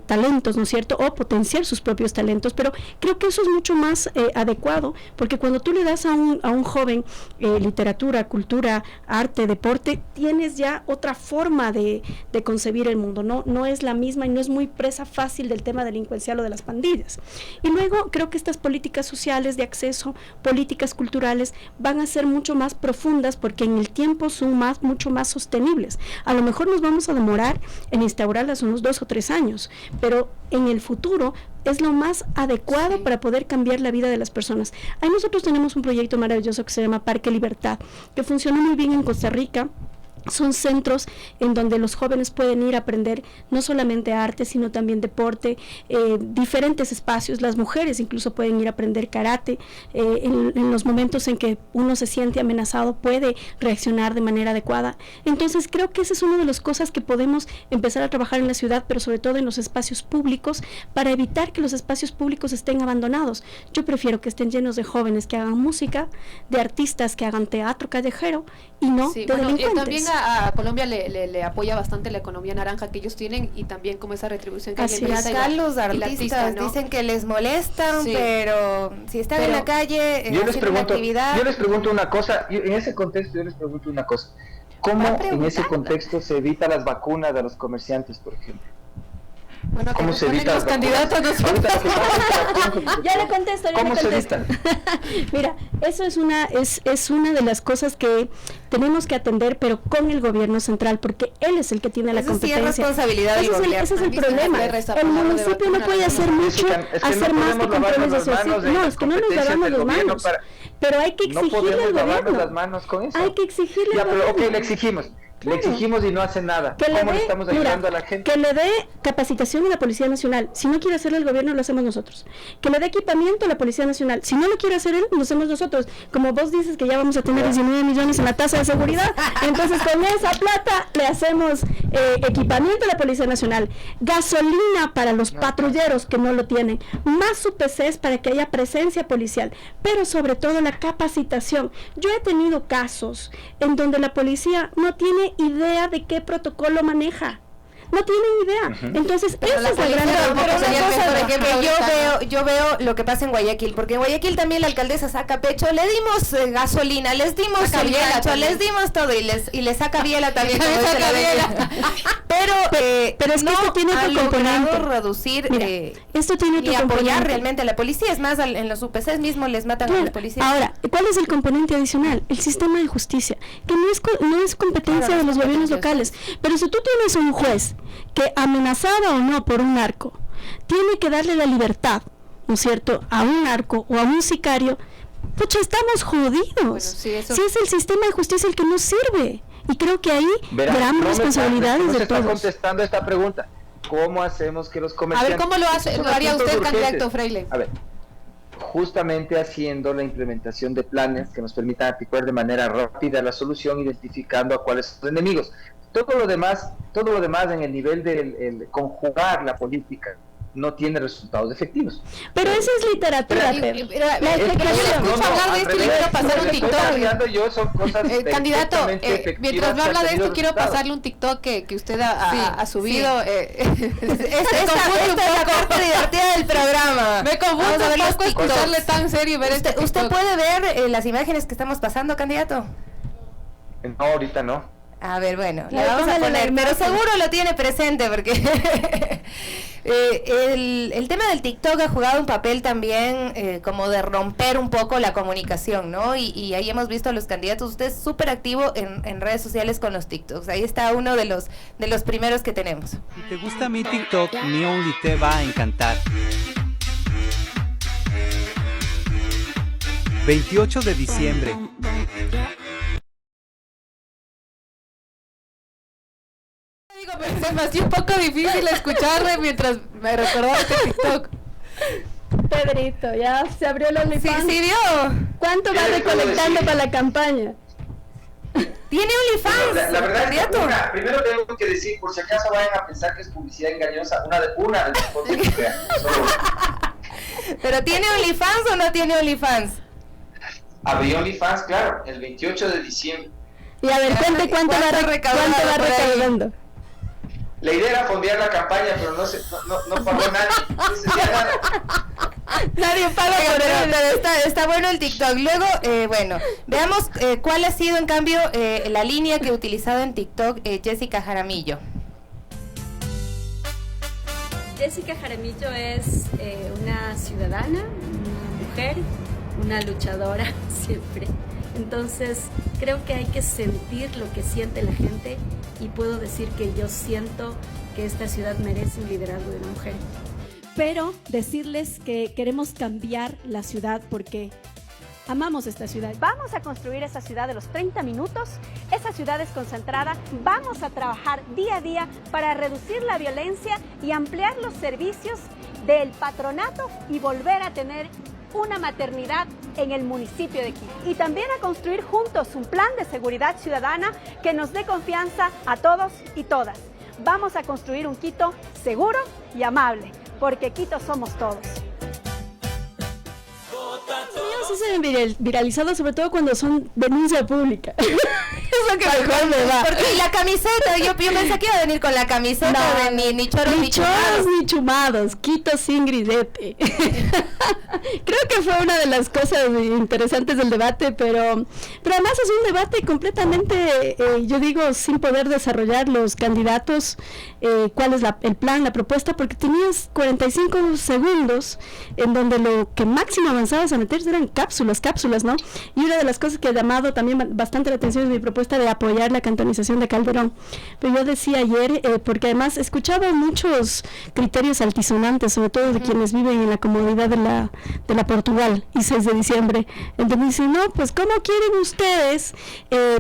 talentos, ¿no es cierto? O potenciar sus propios talentos, pero creo que eso es mucho más adecuado, porque cuando tú le das a un joven literatura, cultura, arte, deporte, tienes ya otra otra forma de concebir el mundo, no es la misma y no es muy presa fácil del tema delincuencial o de las pandillas. Y luego creo que estas políticas sociales de acceso, políticas culturales, van a ser mucho más profundas porque en el tiempo son mucho más sostenibles. A lo mejor nos vamos a demorar en instaurarlas unos 2 o 3 años, pero en el futuro es lo más adecuado para poder cambiar la vida de las personas. Ahí nosotros tenemos un proyecto maravilloso que se llama Parque Libertad, que funciona muy bien en Costa Rica. Son centros en donde los jóvenes pueden ir a aprender no solamente arte, sino también deporte, diferentes espacios. Las mujeres incluso pueden ir a aprender karate. En los momentos en que uno se siente amenazado, puede reaccionar de manera adecuada. Entonces creo que esa es una de las cosas que podemos empezar a trabajar en la ciudad, pero sobre todo en los espacios públicos, para evitar que los espacios públicos estén abandonados. Yo prefiero que estén llenos de jóvenes que hagan música, de artistas que hagan teatro callejero y no de delincuentes. También a Colombia le apoya bastante la economía naranja que ellos tienen y también como esa retribución que así es. Acá los artistas dicen que les molestan, pero si están en la calle haciendo una actividad... Yo les pregunto una cosa, en ese contexto yo les pregunto una cosa. ¿Cómo en ese contexto se evita las vacunas a los comerciantes, por ejemplo? Bueno, ¿cómo se evita los candidatos? Ya le contesto. ¿Cómo se evita? Mira, eso es una de las cosas que tenemos que atender, pero con el gobierno central, porque él es el que tiene la competencia. Sí es responsabilidad del gobierno. Ese es el problema. El municipio no puede hacer mucho, hacer más que controles de social. No, es que no nos lavamos las manos. Pero hay que exigirle al gobierno. Las manos con eso. Hay que exigirle al gobierno. Ok, le exigimos. Claro. Le exigimos y no hace nada. ¿Cómo le estamos ayudando a la gente? Que le dé capacitación a la Policía Nacional. Si no quiere hacerlo el gobierno, lo hacemos nosotros. Que le dé equipamiento a la Policía Nacional. Si no lo quiere hacer él, lo hacemos nosotros. Como vos dices que ya vamos a tener 19 millones en la tasa de seguridad, entonces con esa plata le hacemos equipamiento a la Policía Nacional, gasolina para los patrulleros que no lo tienen, más UPCs para que haya presencia policial, pero sobre todo la capacitación. Yo he tenido casos en donde la policía no tiene idea de qué protocolo maneja. No tienen idea. Entonces, esa es la gran yo veo lo que pasa en Guayaquil, porque en Guayaquil también la alcaldesa saca pecho, le dimos gasolina, les dimos biela, les dimos todo y les saca biela también. Pero es que esto tiene otro componente. Reducir esto tiene otro y apoyar componente. Realmente a la policía. Es más, en los UPCs mismos les matan a los policías. Ahora, ¿cuál es el componente adicional? El sistema de justicia, que no es competencia de los gobiernos locales. Pero si tú tienes un juez que amenazada o no por un narco, tiene que darle la libertad, ¿no es cierto?, a un narco o a un sicario, pucha, estamos jodidos. Bueno, si es el sistema de justicia el que no sirve. Y creo que ahí gran responsabilidades de todos. Está contestando esta pregunta. ¿Cómo hacemos que los comerciantes... A ver, ¿cómo lo haría usted, candidato Freile? A ver, justamente haciendo la implementación de planes que nos permitan articular de manera rápida la solución, identificando a cuáles son los enemigos. Todo lo demás en el nivel del conjugar la política no tiene resultados efectivos. Pero eso es literatura. Candidato, mientras me habla de esto, quiero pasarle un TikTok que usted ha subido. Esta es la parte divertida del programa. Me confundo un poco escucharle tan serio y ver este TikTok. ¿Usted puede ver las imágenes que estamos pasando, candidato? No, ahorita no. A ver, bueno, le vamos a poner, pero seguro lo tiene presente porque el tema del TikTok ha jugado un papel también como de romper un poco la comunicación, ¿no? Y ahí hemos visto a los candidatos, usted es súper activo en redes sociales con los TikToks, ahí está uno de los primeros que tenemos. Si te gusta mi TikTok, mi Only te va a encantar. 28 de diciembre. Pero se me hacía un poco difícil escucharle mientras me recordaba este TikTok. Pedrito, ya se abrió el OnlyFans. Sí, vio. ¿Cuánto va recolectando para la campaña? ¿Tiene OnlyFans? La verdad es que primero tengo que decir, por si acaso vayan a pensar que es publicidad engañosa, una de las cosas que crean. ¿Pero tiene OnlyFans o no tiene OnlyFans? Abrí OnlyFans, claro, el 28 de diciembre. Y a ver, ¿cuánto va recaudando? La idea era fondear la campaña, pero no pagó nadie. Entonces Nadie paga por eso. Pero está bueno el TikTok. Luego, bueno, veamos cuál ha sido en cambio la línea que ha utilizado en TikTok Jessica Jaramillo. Jessica Jaramillo es una ciudadana, una mujer, una luchadora siempre. Entonces creo que hay que sentir lo que siente la gente y puedo decir que yo siento que esta ciudad merece un liderazgo de una mujer. Pero decirles que queremos cambiar la ciudad porque amamos esta ciudad. Vamos a construir esa ciudad de los 30 minutos, esa ciudad desconcentrada. Vamos a trabajar día a día para reducir la violencia y ampliar los servicios del patronato y volver a tener una maternidad en el municipio de Quito. Y también a construir juntos un plan de seguridad ciudadana que nos dé confianza a todos y todas. Vamos a construir un Quito seguro y amable, porque Quito somos todos. Los videos se han viralizado sobre todo cuando son denuncia pública. Eso que mejor me va. Porque la camiseta, yo pensé que iba a venir con la camiseta de ni choros ni chumados. Ni chumados, Quito sin grisete. Creo que fue una de las cosas interesantes del debate, pero además es un debate completamente, yo digo, sin poder desarrollar los candidatos, cuál es el plan, la propuesta, porque tenías 45 segundos en donde lo que máximo avanzabas a meterse eran cápsulas, ¿no? Y una de las cosas que ha llamado también bastante la atención es mi propuesta de apoyar la cantonización de Calderón. Pero yo decía ayer, porque además escuchaba muchos criterios altisonantes, sobre todo de quienes viven en la comodidad de la Portugal y 6 de diciembre. Entonces dicen, no, pues ¿cómo quieren ustedes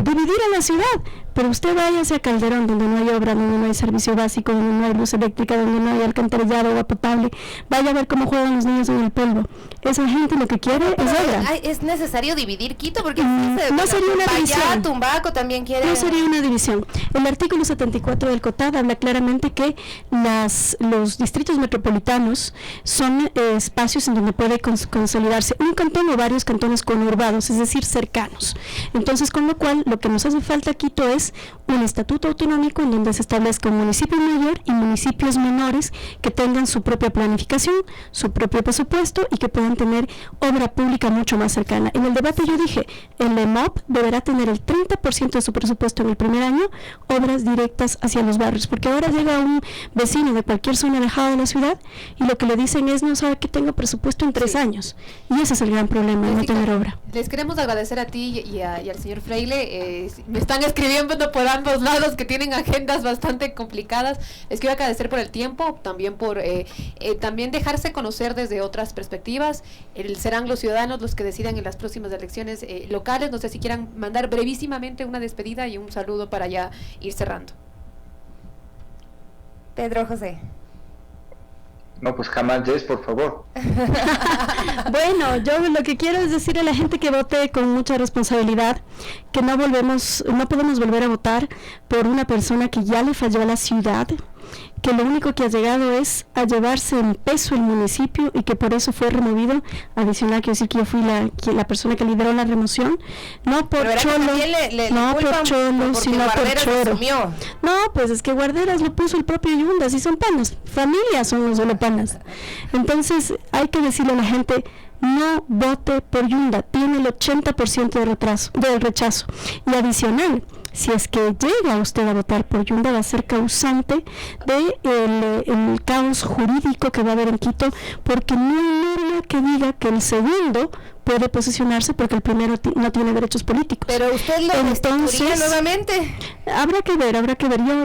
dividir a la ciudad? Pero usted vaya hacia Calderón, donde no hay obra, donde no hay servicio básico, donde no hay luz eléctrica, donde no hay alcantarillado, agua potable. Vaya a ver cómo juegan los niños en el polvo. Esa gente lo que quiere es obra. ¿Es necesario dividir Quito? Porque no sería una división. Tumbaco también quiere... No sería una división. El artículo 74 del COTAD habla claramente que los distritos metropolitanos son espacios en donde puede consolidarse un cantón o varios cantones conurbados, es decir, cercanos. Entonces, con lo cual, lo que nos hace falta a Quito es un estatuto autonómico en donde se establezca un municipio mayor y municipios menores que tengan su propia planificación, su propio presupuesto y que puedan tener obra pública mucho más cercana. En el debate yo dije, el EMOP deberá tener el 30% de su presupuesto en el primer año, obras directas hacia los barrios, porque ahora llega un vecino de cualquier zona alejada de la ciudad y lo que le dicen es, no sabe que tengo presupuesto en 3 años. Y ese es el gran problema, no tener obra. Les queremos agradecer a ti y al señor Freile. Me están escribiendo por ambos lados que tienen agendas bastante complicadas. Les quiero agradecer por el tiempo, también por también dejarse conocer desde otras perspectivas. Serán los ciudadanos los que decidan en las próximas elecciones locales. No sé si quieran mandar brevísimamente una despedida y un saludo para ya ir cerrando. Pedro José. No, pues jamás, Jess, por favor. Bueno, yo lo que quiero es decir a la gente que vote con mucha responsabilidad, que no podemos volver a votar por una persona que ya le falló a la ciudad, que lo único que ha llegado es a llevarse en peso el municipio y que por eso fue removido. Adicional, quiero decir que yo fui la persona que lideró la remoción, no por cholo, no por cholo, sino por choro. No, pues es que Guarderas lo puso el propio Yundas y son panas, familias son los solo panas. Entonces hay que decirle a la gente, no vote por Yunda, tiene el 80% de rechazo. Y adicional, si es que llega usted a votar por Yunda, va a ser causante de el caos jurídico que va a haber en Quito, porque no hay norma que diga que el segundo puede posicionarse porque el primero no tiene derechos políticos. Pero usted lo destituiría nuevamente. Habrá que ver.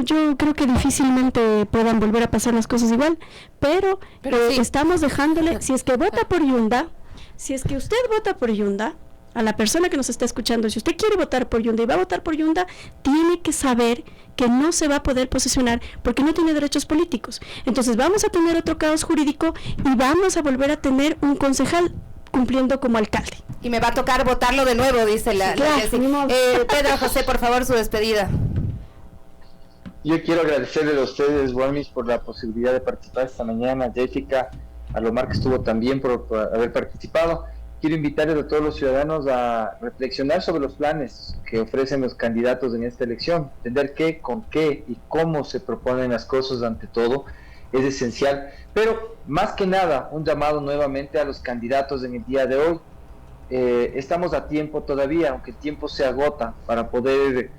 Yo creo que difícilmente puedan volver a pasar las cosas igual, pero sí. Estamos dejándole, si es que vota por Yunda, si es que usted vota por Yunda, a la persona que nos está escuchando, si usted quiere votar por Yunda y va a votar por Yunda, tiene que saber que no se va a poder posesionar porque no tiene derechos políticos. Entonces vamos a tener otro caos jurídico y vamos a volver a tener un concejal cumpliendo como alcalde. Y me va a tocar votarlo de nuevo, dice la Pedro José, por favor, su despedida. Yo quiero agradecerle a ustedes, Guarmis, por la posibilidad de participar esta mañana, Jessica, a Lomar, que estuvo también por haber participado. Quiero invitarles a todos los ciudadanos a reflexionar sobre los planes que ofrecen los candidatos en esta elección, entender qué, con qué y cómo se proponen las cosas ante todo, es esencial. Pero más que nada, un llamado nuevamente a los candidatos en el día de hoy. Estamos a tiempo todavía, aunque el tiempo se agota, para poder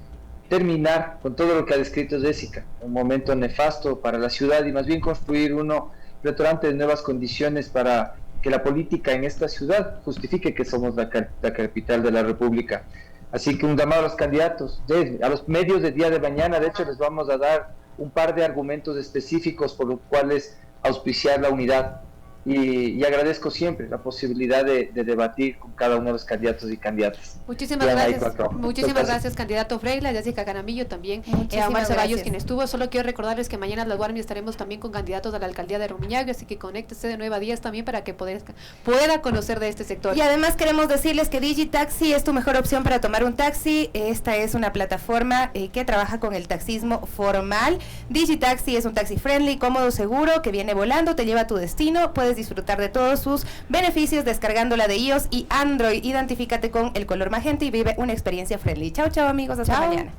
terminar con todo lo que ha descrito Jessica, un momento nefasto para la ciudad, y más bien construir uno retorante de nuevas condiciones para que la política en esta ciudad justifique que somos la capital de la República. Así que un llamado a los candidatos, a los medios del día de mañana. De hecho, les vamos a dar un par de argumentos específicos por los cuales auspiciar la unidad. Y agradezco siempre la posibilidad de debatir con cada uno de los candidatos y candidatas. Muchísimas gracias, candidato Freila, Jessica Jaramillo, también a Omar Ceballos, quien estuvo. Solo quiero recordarles que mañana en las Guarmi estaremos también con candidatos a la alcaldía de Rumiñahui, así que conéctese de 9 a 10 también para que pueda conocer de este sector. Y además queremos decirles que Digitaxi es tu mejor opción para tomar un taxi. Esta es una plataforma que trabaja con el taxismo formal. Digitaxi es un taxi friendly, cómodo, seguro, que viene volando, te lleva a tu destino. Puedes disfrutar de todos sus beneficios descargándola de iOS y Android. Identifícate con el color magenta y vive una experiencia friendly. Chao, chao amigos, hasta mañana.